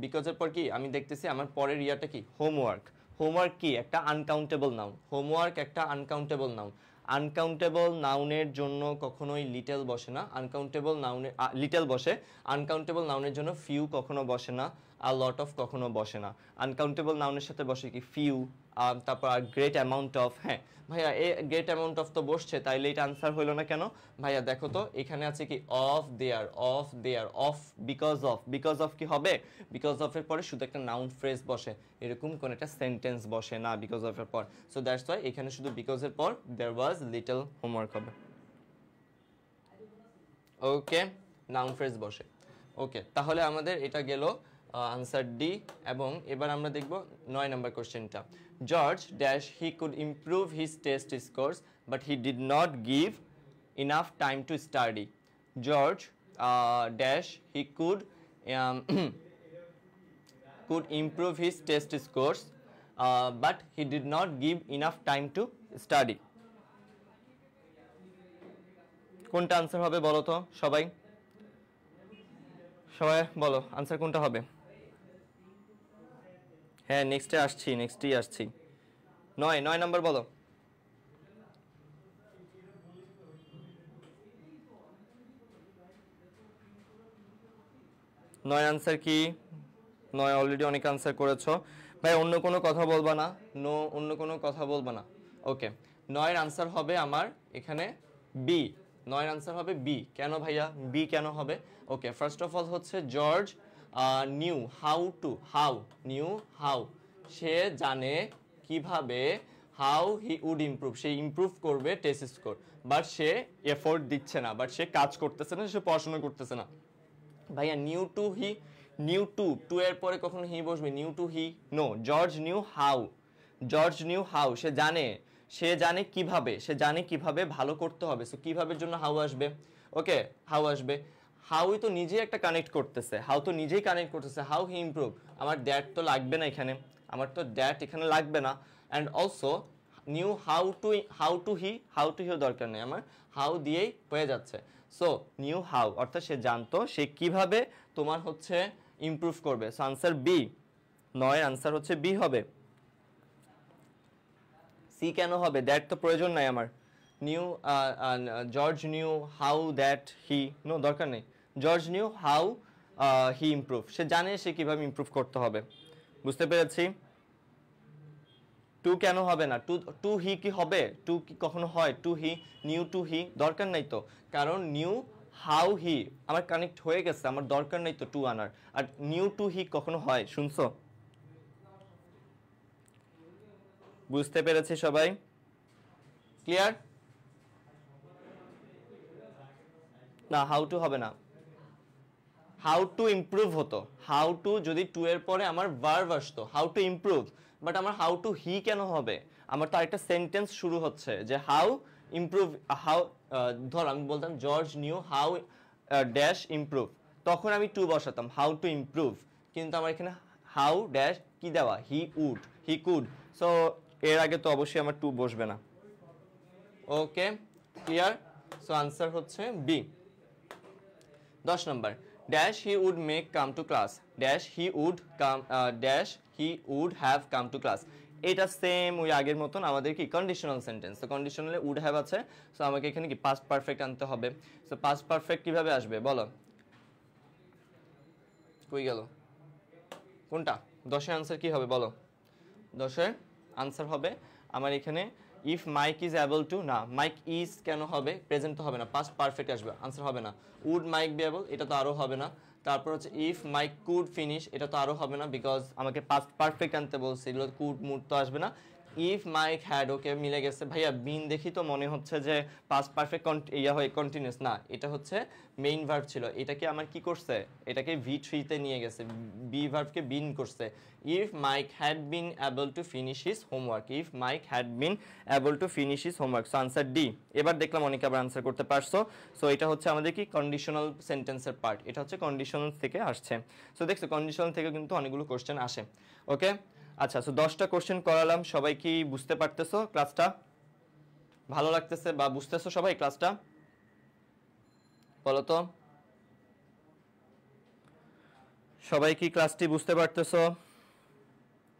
বিকজের পর কি আমি দেখতেছি আমার পরের ইয়াটা কি, হোমওয়ার্ক কি একটা আনকাউন্টেবল নাউন, হোমওয়ার্ক একটা আনকাউন্টেবল নাউন। আনকাউন্টেবল নাউনের জন্য কখনোই লিটল বসে না, আনকাউন্টেবল নাউনের লিটল বসে। আনকাউন্টেবল নাউনের জন্য ফিউ কখনো বসে না, আর লট অফ কখনো বসে না। আনকাউন্টেবল নাউনের সাথে বসে কি ফিউ, তারপর আর গ্রেট অ্যামাউন্ট অফ। হ্যাঁ ভাইয়া, এ গ্রেট অ্যামাউন্ট অফ তো বসছে, তাইলে এটা আনসার হইলো না কেন? ভাইয়া দেখো তো এখানে আছে কি of there of because of কি হবে? বিকজ অফ এর পরে শুধু একটা নাউন ফ্রেজ বসে, এরকম কোন একটা সেন্টেন্স বসে না বিকজ অফ এর পর। সো দ্যাটস ওয়াই এখানে শুধু বিকজ এর পর দেয়ার ওয়াজ লিটল হোমওয়ার্ক হবে। ওকে, নাউন ফ্রেজ বসে। ওকে, তাহলে আমাদের এটা গেল আনসার ডি। এবং এবার আমরা দেখব 9 নম্বর কোশ্চেনটা। George dash he could improve his test scores but he did not give enough time to study. George dash he could improve his test scores but he did not give enough time to study. কোনটা answer হবে বলো তো সবাই? সবাই বলো answer কোনটা হবে? হ্যাঁ, নেক্সটে আসছি। 9 নাম্বার বলো। 9 আনসার কি? 9 অলরেডি অনেক আনসার করেছো ভাই। অন্য কোনো কথা বলবা না? অন্য কোনো কথা বলবা না। ওকে, 9 এর আনসার হবে আমার এখানে বি। 9 এর আনসার হবে বি। কেন ভাইয়া বি কেন হবে? ওকে, ফার্স্ট অফ অল হচ্ছে জর্জ নিউ হাউ, সে জানে কিভাবে, হাউ হি উড ইমপ্রুভ, সে ইমপ্রুভ করবে টেস্ট স্কোর, বাট সে এফোর্ট দিচ্ছে না, বাট সে কাজ করতেছে না, সে পড়াশোনা করতেছে না। ভাইয়া নিউ টু এর পরে কখনো হি বসবে? Knew to he know. George knew how, সে জানে কিভাবে ভালো করতে হবে। সো কিভাবের জন্য হাউ আসবে। ওকে, হাউ আসবে। হাউই তো নিজেই একটা কানেক্ট করতেছে, হাউ হি ইমপ্রুভ। আমার দ্যাট তো লাগবে না এখানে, লাগবে না। And also knew how to হিও দরকার নেই, আমার হাউ দিয়েই হয়ে যাচ্ছে। সো নিউ হাউ অর্থাৎ সে জানতো সে কিভাবে তোমার হচ্ছে ইমপ্রুভ করবে। So answer B. 9 আনসার হচ্ছে বি হবে। সি কেন হবে? দ্যাট তো প্রয়োজন নাই আমার। George knew how that he, no দরকার নেই। George knew how he improve, সে জানে সে কিভাবে ইমপ্রুভ করতে হবে। বুঝতে পেরেছি? টু কেন হবে না? টু হি কি হবে? টু কি কখনো হয়? টু হি, নিউ টু হি দরকার নাই তো, কারণ নিউ হাউ হি আমার কানেক্ট হয়ে গেছে, আমার দরকার নাই তো টু আনার। আর নিউ টু হি কখনো হয়? শুনছো? বুঝতে পেরেছি সবাই? ক্লিয়ার? না, হাউ টু হবে না, হাউ টু ইমপ্রুভ হতো। হাউ টু যদি টু এর পরে আমার ভার্ব আসতো, হাউ টু ইমপ্রুভ। বাট আমার হাউ টু হি কেন হবে? আমার তো আরেকটা সেন্টেন্স শুরু হচ্ছে যে হাউ ইমপ্রুভ, ধর আমি বলতাম George knew how dash improve, তখন আমি টু বসাতাম, হাউ টু ইমপ্রুভ। কিন্তু আমার এখানে হাউ ড্যাশ কি দেওয়া, হি কুড। সো এর আগে তো অবশ্যই আমার টু বসবে না। Okay, clear? সো আনসার হচ্ছে B. 10 number, dash he would make come to class, dash he would have come to class। এটা সেম ওই আগের মতন আমাদের কি কন্ডিশনাল সেন্টেন্স। তো কন্ডিশনালে উড হ্যাভ আছে, সো আমাকে এখানে কি পাস্ট পারফেক্ট আনতে হবে। সো পাস্ট পারফেক্ট কিভাবে আসবে বলো, কই গেল কোনটা? 10-এর আনসার কি হবে বলো? 10-এর আনসার হবে আমার এখানে if Mike is able to, না মাইক ইজ কেন হবে, প্রেজেন্ট তো হবে না, পাস্ট পারফেক্ট আসবে, আনসার হবে না। উড মাইক বি অ্যাবল, এটা তো আরও হবে না। তারপর হচ্ছে ইফ মাইক কুড ফিনিশ, এটা তো আরও হবে না, বিকজ আমাকে পাস্ট পারফেক্ট আনতে বলছে, এগুলো কুড মুড তো আসবে না। ইফ মাইক হ্যাড, ওকে মিলে গেছে ভাইয়া, বিন দেখি তো মনে হচ্ছে যে পাস্ট পারফেক্ট ইয়া হয় কন্টিনিউয়াস, না এটা হচ্ছে মেইন ভার্ব ছিল, এটাকে আমার কি করছে, এটাকে V3-তে নিয়ে গেছে, বি ভার্বকে বিন করছে। If Mike had been able to finish his homework, if Mike had been able to finish his homework, so answer D. এবার দেখলাম অনেকে আবার আনসার করতে পারছো। সো এটা হচ্ছে আমাদের কি কন্ডিশনাল সেন্টেন্সের পার্ট, এটা হচ্ছে কন্ডিশনাল থেকে আসছে। সো দেখছো কন্ডিশনাল থেকে কিন্তু অনেকগুলো কোশ্চেন আসে। ওকে আচ্ছা, সো 10টা কোশ্চেন করালাম, সবাই কি বুঝতে পারতেছো ক্লাসটা? ভালো লাগতেছে বা বুঝতেছো সবাই ক্লাসটা? বলো তো সবাই কি ক্লাসটি বুঝতে পারতেছো?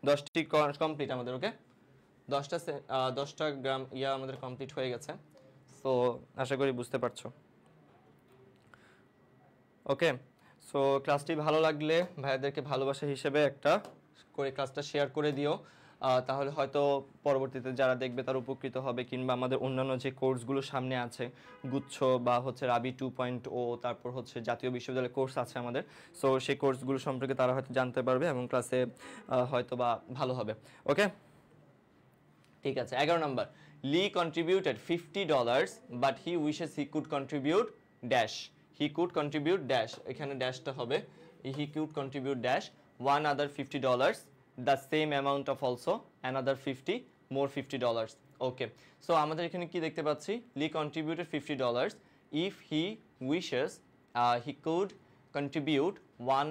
10টি কমপ্লিট আমাদের। ওকে 10টা গ্রাম ইয়া আমাদের কমপ্লিট হয়ে গেছে, সো আশা করি বুঝতে পারছো। ওকে সো ক্লাসটি ভালো লাগলে ভাইয়াদেরকে ভালোবাসা হিসেবে একটা করে ক্লাসটা শেয়ার করে দিও, তাহলে হয়তো পরবর্তীতে যারা দেখবে তারা উপকৃত হবে, কিংবা আমাদের অন্যান্য যে কোর্সগুলো সামনে আছে, গুচ্ছ বা হচ্ছে রাবি 2.0, তারপর হচ্ছে জাতীয় বিশ্ববিদ্যালয়ের কোর্স আছে আমাদের, সো সেই কোর্সগুলো সম্পর্কে তারা হয়তো জানতে পারবে এবং ক্লাসে হয়তো বা ভালো হবে। ওকে ঠিক আছে। 11 number, Lee contributed $50 but he wishes he could contribute dash, he could contribute dash, এখানে ড্যাশটা হবে he could contribute dash one other $50, the same amount of also another 50 more $50. Okay so আমাদের এখানে কি দেখতে পাচ্ছি, লি contributed $50, if he wishes he could contribute one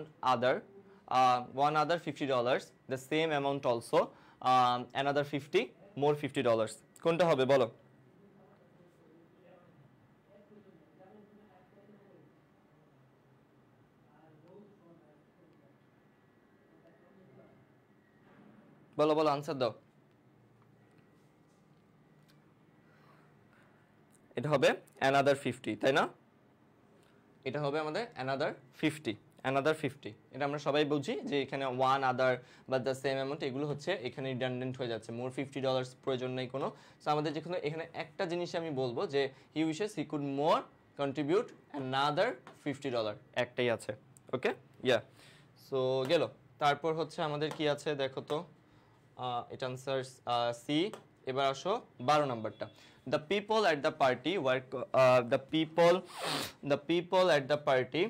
other $50, the same amount also another 50 more $50. কোনটা হবে বলো? বলো বলো আনসার দাও। এটা হবে another 50, তাই না? এটা হবে আমাদের another 50, এটা আমরা সবাই বুঝি যে এখানে ওয়ান আদার বা দ্য সেম অ্যামাউন্ট, এগুলো হচ্ছে এখানে রিডান্ডেন্ট হয়ে যাচ্ছে, মোর $50 প্রয়োজন নেই কোনো। সো আমাদের যেখানে এখানে একটা জিনিস আমি বলবো যে he wishes he could more contribute another $50, একটাই আছে। ওকে ইয়া সো গেল। তারপর হচ্ছে আমাদের কি আছে দেখো তো, এটা আনসার সি। এবার আসো 12 নাম্বারটা, the people at the party were the people at the party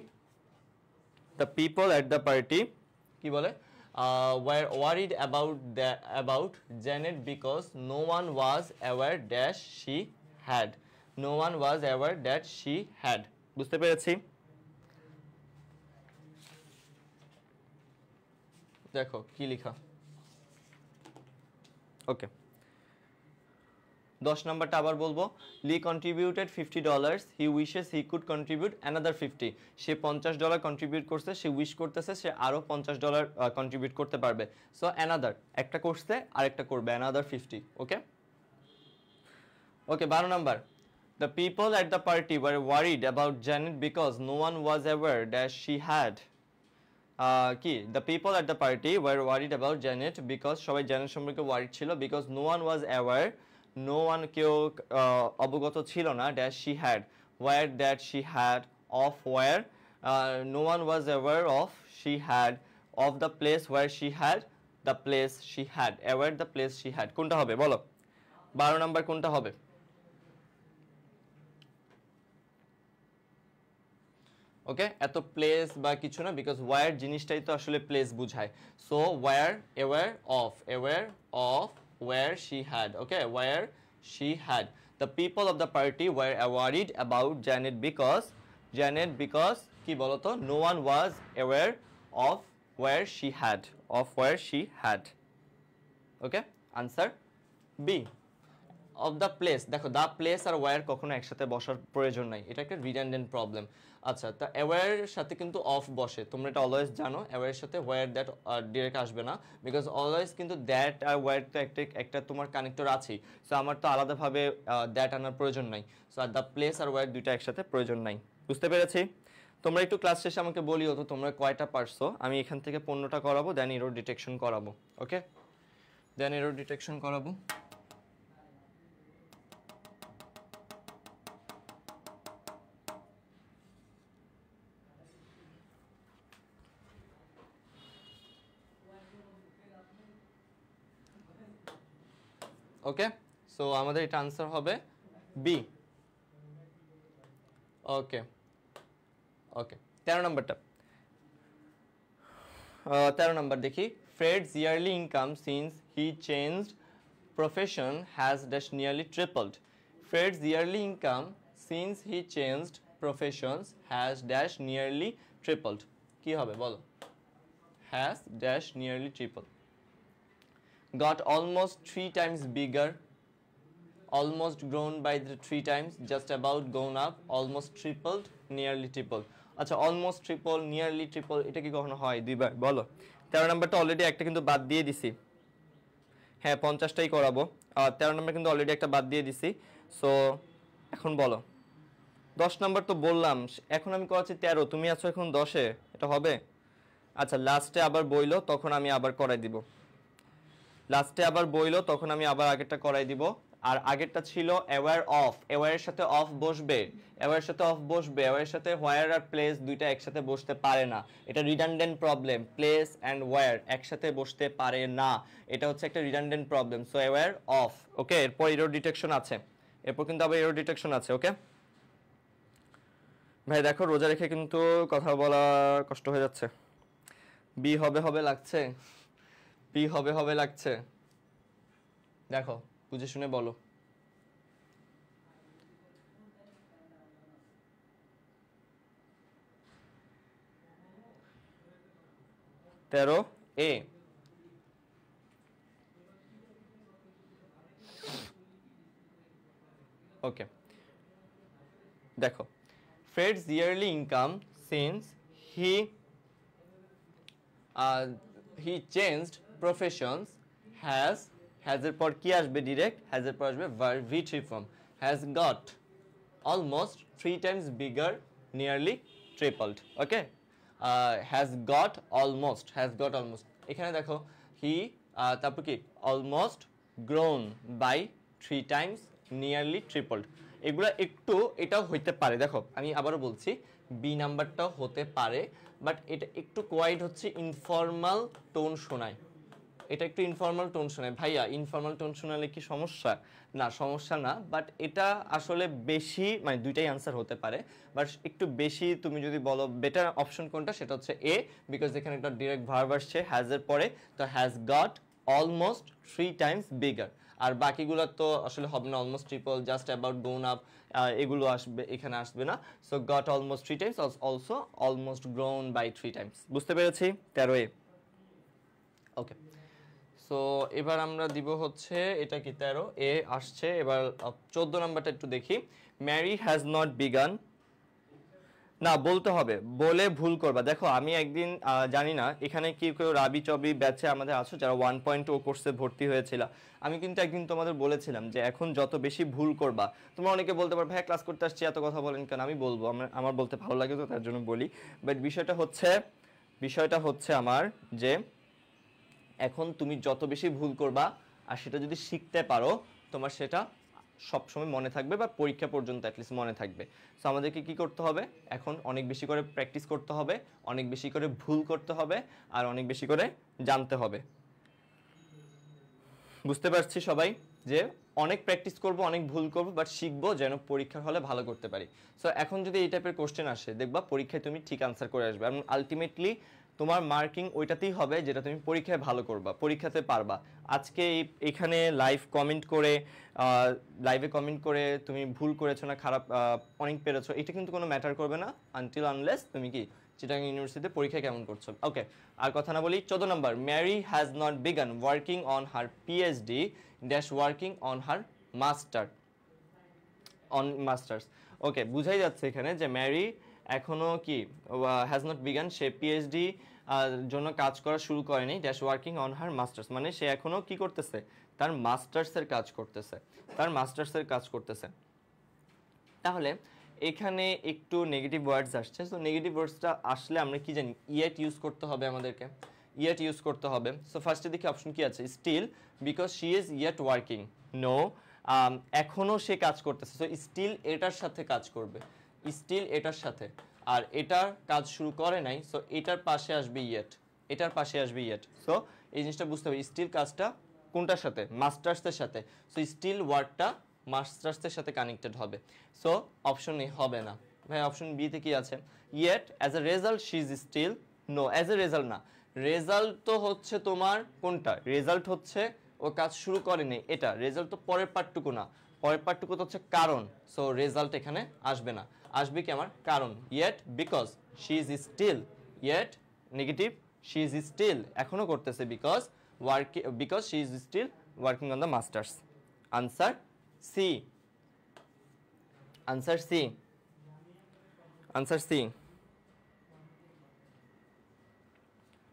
কি বলে were worried about Janet because no one was aware that she had বুঝতে পেরেছি? দেখো কি লেখা। ওকে 10 নাম্বারটা আবার বলবো, Lee contributed $50, he wishes he could contribute another 50, সে $50 কন্ট্রিবিউট করছে, সে উইশ করতেছে সে আরো $50 কন্ট্রিবিউট করতে পারবে। সো another একটা করছে আরেকটা করবে another 50। Okay 12 number, the people at the party were worried about Janet because no one was aware that she had কি the people at the party were worried about Janet because সবাই Janet সম্পর্কে worried ছিল, because no one was aware, no one কেউ অবগত ছিল না, that she had where that she had of where no one was aware of she had of the place where she had the place she had aware the place she had, কোনটা হবে বলো 12 number কোনটা হবে? ওকে এত place বা কিছু না, because war জিনিসটাই তো আসলে প্লেস বুঝায়। So where aware of where she had, okay where she had, the people of the party were worried about Janet because কি বলতো, no one was aware of where she had. Okay answer B. Of the place, দেখো the place আর where কখনো একসাথে বসার প্রয়োজন নাই, এটা একটা রিডান্ডেন্ট প্রবলেম। আচ্ছা, তা অ্যাওয়্যারের সাথে কিন্তু অফ বসে, তোমরা এটা অলওয়েজ জানো, অ্যাওয়্যারের সাথে ওয়্যার দ্যাট ডিরেক্ট আসবে না, বিকজ অলওয়েজ কিন্তু দ্যাট আর ওয়্যার তো একটা তোমার কানেক্টর আছেই। সো আমার তো আলাদাভাবে দ্যাট আনার প্রয়োজন নাই। সো আর দ্য প্লেস আর ওয়্যার দুইটা একসাথে প্রয়োজন নাই। বুঝতে পেরেছি? তোমরা একটু ক্লাস শেষে আমাকে বলিও তো তোমরা কয়টা পারছো, আমি এখান থেকে 15টা করাবো, দেন এরর ডিটেকশন করাবো। ওকে, দেন এরর ডিটেকশন করাবো। ওকে, সো আমাদের এটা আনসার হবে বি। ওকে ওকে, 13 নম্বরটা, 13 নম্বর দেখি। Fred's yearly income since he changed profession has dash nearly tripled. Fred's yearly income since he changed professions has dash nearly tripled. কি হবে বলো? Has dash nearly tripled, got almost 3 times bigger, almost grown by the 3 times, just about grown up, almost tripled, nearly tripled। আচ্ছা, almost triple, nearly triple, এটা কি কখনো হয় দুইবার? বলো। 13 নম্বরটা অলরেডি একটা কিন্তু বাদ দিয়ে দিছি, হ্যাঁ 50টাই করাবো। 13 নম্বর কিন্তু অলরেডি একটা বাদ দিয়ে দিছি। সো এখন বলো, 10 নম্বর তো বললাম, এখন আমি করাচ্ছি 13, তুমি আছো এখন 10-এ, এটা হবে? আচ্ছা, লাস্টে আবার বইলো তখন আমি আবার করাই দিব, লাস্টে আবার বইলো তখন আমি আবার আগেরটা করাই দিব। আর আগেরটা ছিল অ্যাওয়্যার অফ, অ্যাওয়্যারের সাথে অফ বসবে, অ্যাওয়্যারের সাথে অফ বসবে, অ্যাওয়্যারের সাথে হোয়ার আর প্লেস দুইটা একসাথে বসতে পারে না, এটা redundant problem, place and where একসাথে বসতে পারে না, এটা হচ্ছে একটা redundant problem. So aware of. Okay, এরপর এরর ডিটেকশন আছে, এরপর কিন্তু আবার এরর ডিটেকশন আছে। ওকে ভাই, দেখো রোজা রেখে কিন্তু কথা বলা কষ্ট হয়ে যাচ্ছে। বি হবে হবে লাগছে, বি হবে হবে লাগছে, দেখো বুঝে শুনে বলো। তেরো এ, ওকে দেখো, Fred's yearly income since he changed professions has এর পর কি আসবে? ডিরেক্ট হ্যাজ এর পর আসবে verb V three form, has got almost 3 times bigger, nearly tripled. Okay, has got almost, এখানে দেখো হি, তারপর কি almost grown by 3 times, nearly tripled, এগুলা একটু এটাও হইতে পারে। দেখো আমি আবারও বলছি, বি নাম্বারটাও হতে পারে, বাট এটা একটু কোয়াইট হচ্ছে ইনফর্মাল টোন শোনায়, এটা একটু ইনফর্মাল টোন শোনায়। ভাইয়া ইনফর্মাল টোন শোনালে কি সমস্যা? না, সমস্যা না, বাট এটা আসলে বেশি, মানে দুইটাই আনসার হতে পারে, বাট একটু বেশি তুমি যদি বলো বেটার অপশন কোনটা, সেটা হচ্ছে এ, বিকজ এখানে একটা ডিরেক্ট ভার্ব আসছে হ্যাজ এর পরে, তো has got almost 3 times bigger. আর বাকিগুলো তো আসলে হবে না, almost triple, just about grown up, এগুলো আসবে, এখানে আসবে না। So got almost 3 times, also almost grown by 3 times. বুঝতে পেরেছি? 13 এ। ওকে, সো এবার আমরা দিব হচ্ছে, এটা কি 13 এ আসছে। এবার 14 নাম্বারটা একটু দেখি। ম্যারি হ্যাজ নট বিগান, না বলতে হবে, বলে ভুল করবা। দেখো আমি একদিন জানি না এখানে কি কেউ রাবি চবি ব্যাচে আমাদের আছো যারা 1.0 কোর্সে ভর্তি হয়েছিল, আমি কিন্তু একদিন তোমাদের বলেছিলাম যে এখন যত বেশি ভুল করবা, তোমরা অনেকে বলতে পারো ভাই ক্লাস করতে আসছি এত কথা বলেন কেন, আমি বলবো আমার বলতে ভালো লাগে তো তার জন্য বলি। বাট বিষয়টা হচ্ছে আমার যে এখন তুমি যত বেশি ভুল করবা আর সেটা যদি শিখতে পারো, তোমার সেটা সবসময় মনে থাকবে, বা পরীক্ষা পর্যন্ত অ্যাটলিস্ট মনে থাকবে। সো আমাদেরকে কি করতে হবে? এখন অনেক বেশি করে প্র্যাকটিস করতে হবে, অনেক বেশি করে ভুল করতে হবে, আর অনেক বেশি করে জানতে হবে। বুঝতে পারছি সবাই যে অনেক প্র্যাকটিস করব, অনেক ভুল করব, বাট শিখবো যেন পরীক্ষার হলে ভালো করতে পারি। সো এখন যদি এই টাইপের কোশ্চেন আসে, দেখবা পরীক্ষায় তুমি ঠিক আনসার করে আসবে, এবং আলটিমেটলি তোমার মার্কিং ওইটাতেই হবে যেটা তুমি পরীক্ষায় ভালো করবা, পরীক্ষাতে পারবা। আজকে এখানে লাইভে কমেন্ট করে তুমি ভুল করেছো না খারাপ অনেক পেরেছো, এটা কিন্তু কোনো ম্যাটার করবে না আনটিল আনলেস তুমি কি চিটাগাং ইউনিভার্সিটিতে পরীক্ষা কেমন করছো। ওকে, আর কথা না বলি, 14 number, Mary has not began working on her PhD dash working on her master on masters. Okay, বুঝাই যাচ্ছে এখানে যে ম্যারি এখনো কি হ্যাজ নট বিগান, সে পিএইচডি জন্য কাজ করা শুরু করেনি, dash working on her masters, মানে সে এখনো কি করতেছে, তার মাস্টার্সের কাজ করতেছে, তার মাস্টার্সের কাজ করতেছে। তাহলে এখানে একটু নেগেটিভ ওয়ার্ডস আসছে, সো নেগেটিভ ওয়ার্ডসটা আসলে আমরা কি জানি, ইয়েট ইউজ করতে হবে আমাদেরকে, ইয়েট ইউজ করতে হবে। সো ফার্স্টে দেখি অপশন কি আছে, still because she is yet working, no এখনো সে কাজ করতেছে, সো স্টিল এটার সাথে কাজ করবে, স্টিল এটার সাথে, আর এটার কাজ শুরু করে নাই, সো এটার পাশে আসবে ইয়েট, এটার পাশে আসবে ইয়েট। সো এই জিনিসটা বুঝতে হবে, স্টিল কাজটা কোনটার সাথে, মাস্টার্সের সাথে, সো স্টিল ওয়ার্ডটা মাস্টার্সের সাথে কানেক্টেড হবে। সো অপশন এ হবে না ভাই, অপশন বি তে কি আছে, yet as a result she is still, no as a result না, রেজাল্ট তো হচ্ছে তোমার কোনটা, রেজাল্ট হচ্ছে ও কাজ শুরু করেনি, এটা রেজাল্ট তো পরের পার্টটুকু না, পরের পার্টটুকু তো হচ্ছে কারণ, সো রেজাল্ট এখানে আসবে না, আসবে কি আমার কারণ, yet because she is still, yet negative, she is still এখনো করতেছে, because she is still working on the masters. Answer C, answer C, answer C,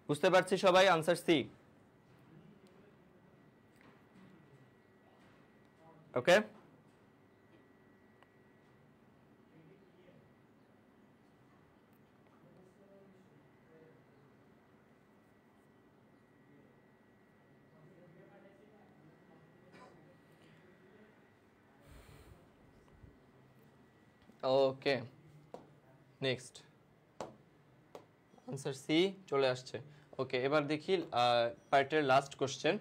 বুঝতে পারছি সবাই, answer C. Okay, okay next, answer C চলে আসছে। ওকে, এবার দেখি পার্টের লাস্ট কোশ্চেন,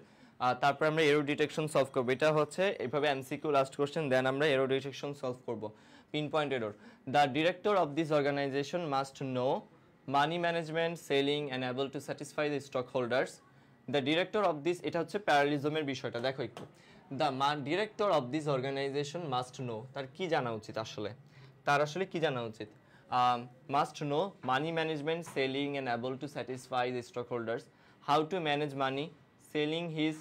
তারপর আমরা এরর ডিটেকশন সলভ করব। এটা হচ্ছে এইভাবে এমসিকিউ লাস্ট কোশ্চেন, দেন আমরা এরর ডিটেকশন সলভ করব। Pinpoint error, the director of this organization must know money management, selling and able to satisfy the stockholders. The director of this, এটা হচ্ছে প্যারালিজমের বিষয়টা, দেখো একটু, the director of this organization must know, তার কি জানা উচিত আসলে, তার আসলে কি জানা উচিত, must know money management, selling and able to satisfy the stockholders, how to manage money, selling his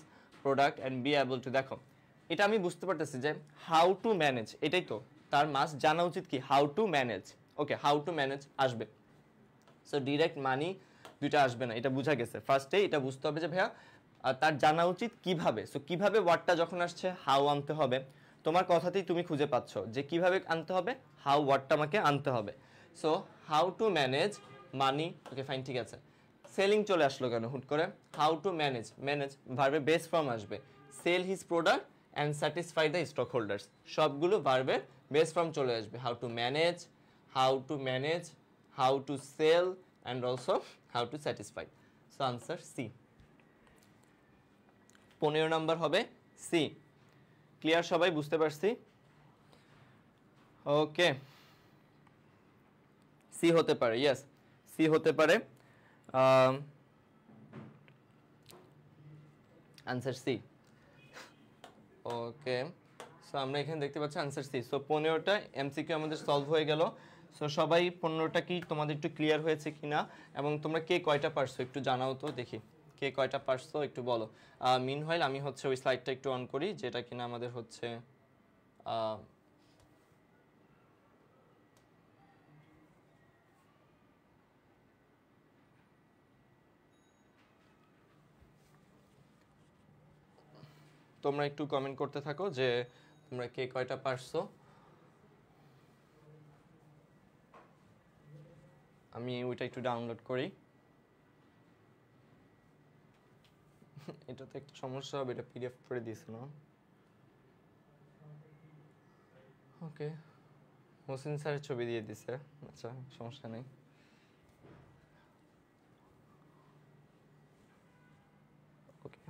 product and be able to, দেখো এটা আমি বুঝতে পারতেছি যে হাউ টু ম্যানেজ, এটাই তো তার মাস্ট জানা উচিত কি, how to manage. Okay, how to manage আসবে, সো ডিরেক্ট মানি দুইটা আসবে না, এটা বোঝা গেছে। ফার্স্টে এটা বুঝতে হবে যে ভাইয়া তার জানা উচিত কিভাবে, সো কিভাবে ওয়ার্ডটা যখন আসছে হাউ আনতে হবে, তোমার কথাতেই তুমি খুঁজে পাচ্ছ যে কিভাবে আনতে হবে, হাউ ওয়ার্ডটা আমাকে আনতে হবে। So how to manage money, okay fine, ঠিক আছে। সেলিং চলে আসলো কেন হুট করে, হাউ টু ম্যানেজ, ম্যানেজ ভার্বের বেস ফর্ম আসবে, sell his product and satisfy the stockholders, সবগুলো ভার্বের বেস ফর্ম চলে আসবে, how to manage, how to manage, how to sell and also how to satisfy. So answer C, 15 number হবে C. Clear সবাই, বুঝতে পারছি? ওকে, C হতে পারে, ইয়েস সি হতে পারে, আনসার সি। ওকে, সো আমরা এখানে দেখতে পাচ্ছি আনসার সি। সো 15টা এমসিকিউ আমাদের সলভ হয়ে গেল। সো সবাই 15টা কি তোমাদের একটু ক্লিয়ার হয়েছে কিনা, এবং তোমরা কে কয়টা পারছো একটু জানাও তো দেখি, কে কয়টা পারছো একটু বলো। মিনহোয়াইল আমি হচ্ছে ওই স্লাইডটা একটু অন করি, যেটা কিনা আমাদের হচ্ছে তোমরা একটু কমেন্ট করতে থাকো যে তোমরা কে কয়টা পারছো। আমি ওইটা একটু ডাউনলোড করি। এটা তো একটু সমস্যা হবে, এটা পিডিএফ করে দিয়েছে না। ওকে, হোসেন স্যারের ছবি দিয়ে দিছে, আচ্ছা সমস্যা নেই। ওকে,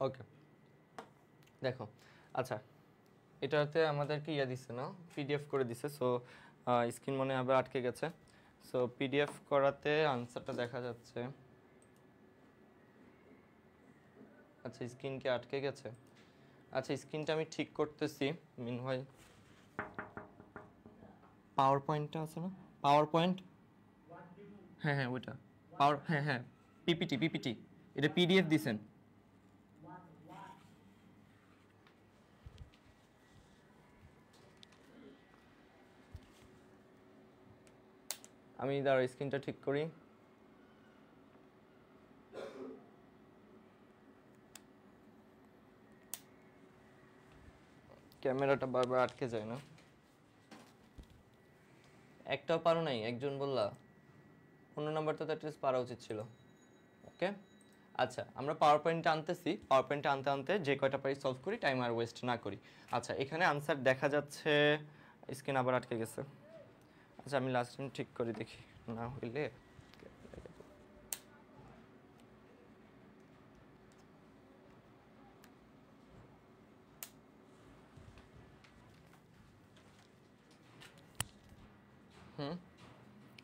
ওকে দেখো, আচ্ছা এটাতে আমাদেরকে ইয়া দিছে না, পিডিএফ করে দিছে। সো স্ক্রিন মনে আবার আটকে গেছে। সো পিডিএফ করাতে আনসারটা দেখা যাচ্ছে। আচ্ছা স্ক্রিন কি আটকে গেছে? আচ্ছা স্ক্রিনটা আমি ঠিক করতেছি। মিনওয়াইল পাওয়ার পয়েন্টটা আছে না, পাওয়ার পয়েন্ট, হ্যাঁ হ্যাঁ ওইটা পাওয়ার, হ্যাঁ হ্যাঁ পিপিটি পিপিটি, এটা পিডিএফ দিছেন। আমি দাঁড়া স্ক্রিনটা ঠিক করি। ক্যামেরাটা বারবার আটকে যায় না। একটাও পারো নাই, একজন বললা। 15 নাম্বার তো অ্যাটলিস্ট পারা উচিত ছিল। ওকে আচ্ছা আমরা পাওয়ার পয়েন্টটা আনতেছি, পাওয়ার পয়েন্টটা আনতে আনতে যে কয়টা পারি সলভ করি, টাইম আর ওয়েস্ট না করি। আচ্ছা এখানে আনসার দেখা যাচ্ছে, স্ক্রিন আবার আটকে গেছে। আচ্ছা আমি লাস্ট টাইম ঠিক করে দেখি, না হইলে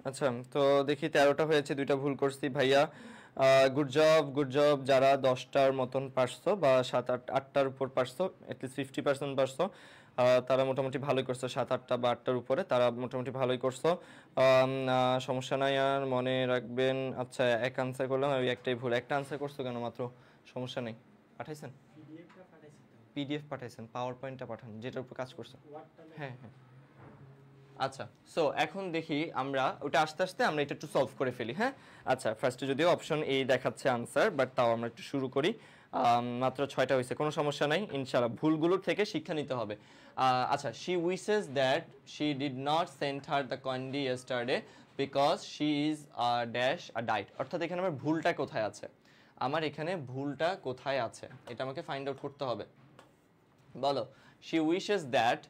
আচ্ছা তো দেখি 13টা হয়েছে, 2টা ভুল করছি ভাইয়া। গুড জব গুড জব, যারা 10টার মতন পারছো বা 7-8টার উপর পারছো, অ্যাটলিস্ট 50% পারছো, তারা মোটামুটি ভালোই করছো। 7-8টা বা 8টার উপরে তারা মোটামুটি ভালোই করছো। সমস্যা নাই, আর মনে রাখবেন। আচ্ছা এক আনসার করলাম, আমি একটাই ভুল। একটা আনসার করছো কেন মাত্র? সমস্যা নেই। পাঠাইছেন পিডিএফ পাঠাইছেন, পাওয়ার পয়েন্টটা পাঠান যেটার উপর কাজ করছেন। হ্যাঁ হ্যাঁ আচ্ছা সো এখন দেখি আমরা ওটা আস্তে আস্তে আমরা এটা একটু সলভ করে ফেলি। হ্যাঁ আচ্ছা ফার্স্টে যদিও অপশন এ দেখাচ্ছে আনসার, বাট তাও আমরা একটু শুরু করি। মাত্র 6টা হয়েছে, কোনো সমস্যা নাই, ইনশাআল্লাহ ভুলগুলোর থেকে শিক্ষা নিতে হবে। আচ্ছা she wishes that she did not send her the candy yesterday because she is dash a diet. অর্থাৎ এখানে আমার ভুলটা কোথায় আছে, আমার এখানে ভুলটা কোথায় আছে এটা আমাকে ফাইন্ড আউট করতে হবে। বলো she wishes that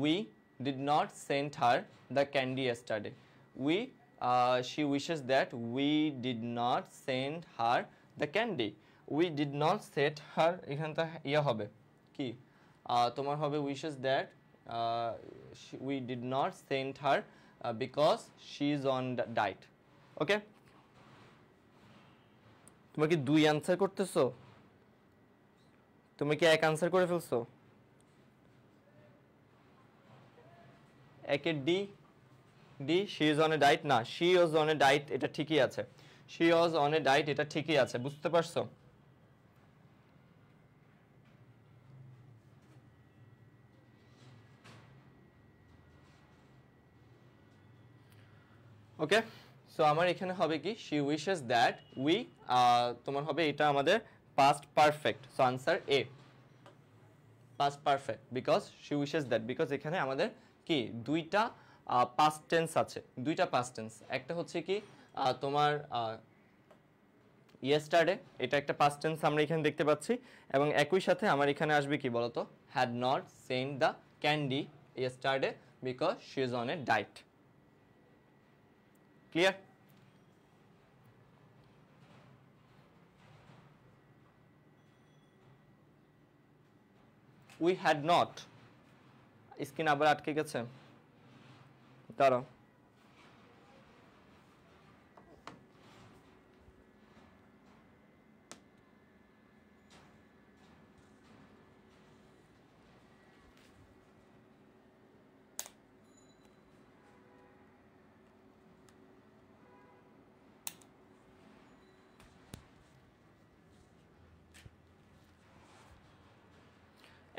we did not send her the candy yesterday. She wishes that we did not send her the candy. We did not send her, এখানটা ইয়া হবে কি, তোমার হবে wishes that we did not send her because she is on the diet. Okay? তুমি কি 2 answer করতেছো? তুমি কি এক আনসার করে ফেলছো? একে D D she is on a diet, না she was on a diet এটা ঠিকই আছে, she was on a diet এটা ঠিকই আছে, বুঝতে পারছো? ওকে সো আমার এখানে হবে কি শি উইশেস দ্যাট উই, তোমার হবে এটা আমাদের past perfect. So answer A past perfect because she wishes that, because এখানে আমাদের কি দুইটা পাস্ট টেন্স আছে, দুইটা পাস্ট টেন্স। একটা হচ্ছে কি তোমার ইয়েস্টারডে, এটা একটা পাস্ট টেন্স আমরা এখানে দেখতে পাচ্ছি, এবং একই সাথে আমার এখানে আসবে কি বলতো, had not send the candy yesterday because she is on a diet. Clear? We had not, screen আবার আটকে গেছে, দাঁড়াও।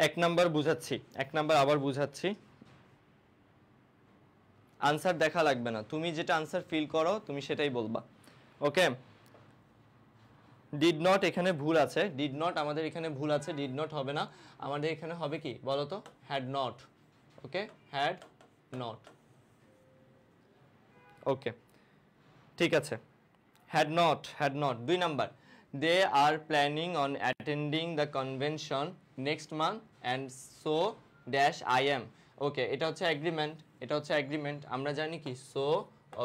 এক নাম্বার বুঝাচ্ছি, এক নাম্বার আবার বুঝাচ্ছি। আনসার দেখা লাগবে না, তুমি যেটা আনসার ফিল করো তুমি সেটাই বলবা। ওকে ডিড নট এখানে ভুল আছে, ডিড নট আমাদের এখানে ভুল আছে, ডিড নট হবে না, আমাদের এখানে হবে কি বলো তো, had not. Okay had not, okay ঠিক আছে, had not, had not. 2 number, they are planning on attending the convention next month and so dash I am. Okay এটা হচ্ছে এগ্রিমেন্ট, এটা হচ্ছে এগ্রিমেন্ট। আমরা জানি কি so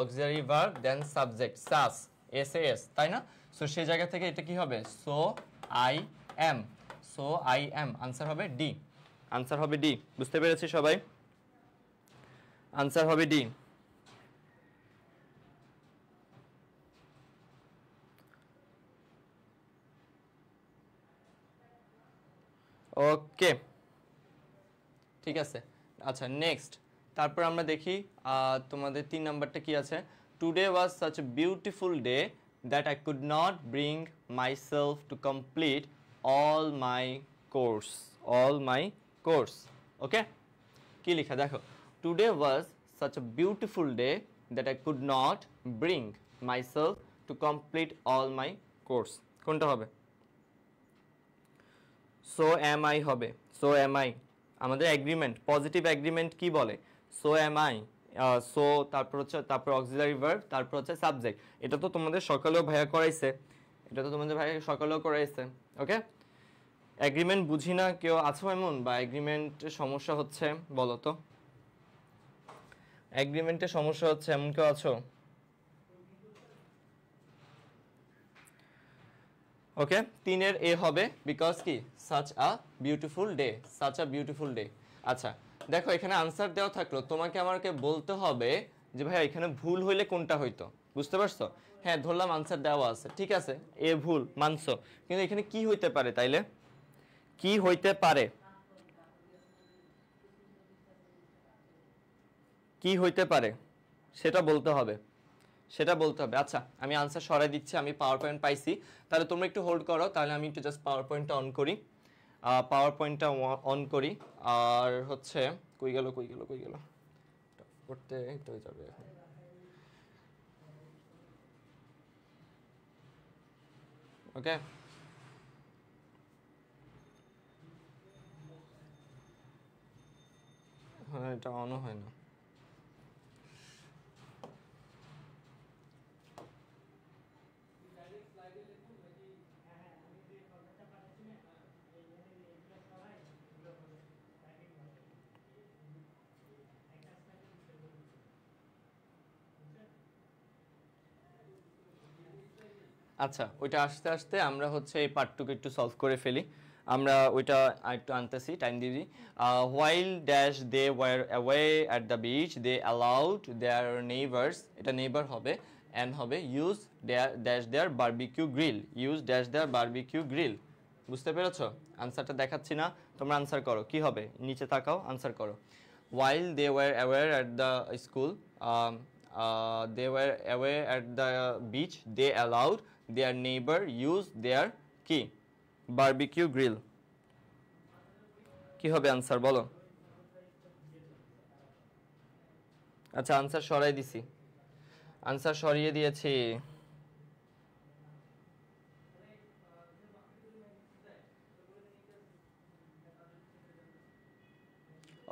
auxiliary verb then subject SAS S A S, তাই না? So সেই জায়গা থেকে এটা কি হবে, so I am, so I am, answer হবে ডি। আনসার হবে ডি। বুঝতে পেরেছি সবাই? আনসার হবে ডি। ওকে, ঠিক আছে। আচ্ছা, নেক্সট। তারপর আমরা দেখি তোমাদের 3 নাম্বারটা কি আছে। Today was such a beautiful day that I could not bring myself to complete all my course. All my course. Okay, কি লেখা দেখো। Today was such a beautiful day that I could not bring myself to complete all my course. কোনটা হবে? So am I হবে। So am I আমাদের agreement, positive agreement কি বলে? So am I. So তারপর অক্সিলারি ভার্ব, তারপর হচ্ছে subject. এটা তো তোমাদের সকালেও ভাইয়া করাইছে, ওকে। এগ্রিমেন্ট বুঝি না কেউ আছো এমন, বা এগ্রিমেন্টের সমস্যা হচ্ছে বলো তো? এগ্রিমেন্টের সমস্যা হচ্ছে এমন কেউ আছো? ওকে, 3-এর এ হবে বিকজ কি such a beautiful day. Such a beautiful day. আচ্ছা দেখো, এখানে আনসার দেওয়া থাকলো, তোমাকে আমাকে বলতে হবে যে ভাইয়া এখানে ভুল হইলে কোনটা হইতো। বুঝতে পারছো? হ্যাঁ, ধরলাম আনসার দেওয়া আছে, ঠিক আছে, এ ভুল মানছো, কিন্তু এখানে কি হইতে পারে তাইলে? কি হইতে পারে? কি হইতে পারে সেটা বলতে হবে, সেটা বলতে হবে। আচ্ছা, আমি আনসার সরাই দিচ্ছি, আমি পাওয়ার পয়েন্ট পাইছি। তাহলে তোমরা একটু হোল্ড করো, তাহলে আমি একটু জাস্ট পাওয়ার পয়েন্টটা অন করি। পাওয়ার পয়েন্টটা অন করি। আর হচ্ছে কই গেল করতে হয়ে যাবে এখন। ওকে, হ্যাঁ, এটা অনও হয় না। আচ্ছা, ওইটা আস্তে আস্তে আমরা হচ্ছে এই পার্টটুকু একটু সলভ করে ফেলি। আমরা ওইটা একটু আনতেছি, টাইম দিয়ে দিই। While dash they were away at the beach they allowed their neighbours, এটা নেইবার হবে, অ্যান্ড হবে use dash their barbecue grill. Use dash their barbecue grill. বুঝতে পেরেছো? আনসারটা দেখাচ্ছি না, তোমরা আনসার করো। কি হবে? নিচে তাকাও, আনসার করো। While they were away at the school, they were away at the beach, they allowed their neighbor use their কি barbecue grill. কি হবে আনসার বলো? আচ্ছা, আনসার সরাই দিছি, আনসার সরিয়ে দিয়েছি।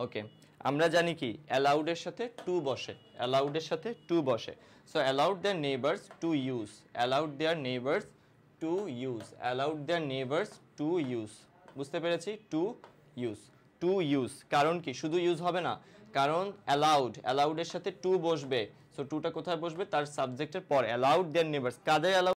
ওকে, আমরা জানি কি অ্যালাউডের সাথে টু বসে, অ্যালাউডের সাথে টু বসে। So allowed their neighbours to use, allowed their neighbours to use, allowed their neighbours to use. বুঝতে পেরেছি? To use, to use. কারণ কি শুধু ইউজ হবে না, কারণ অ্যালাউডের সাথে টু বসবে। সো টুটা কোথায় বসবে? তার সাবজেক্টের পর। Allowed their neighbours, Quader allowed?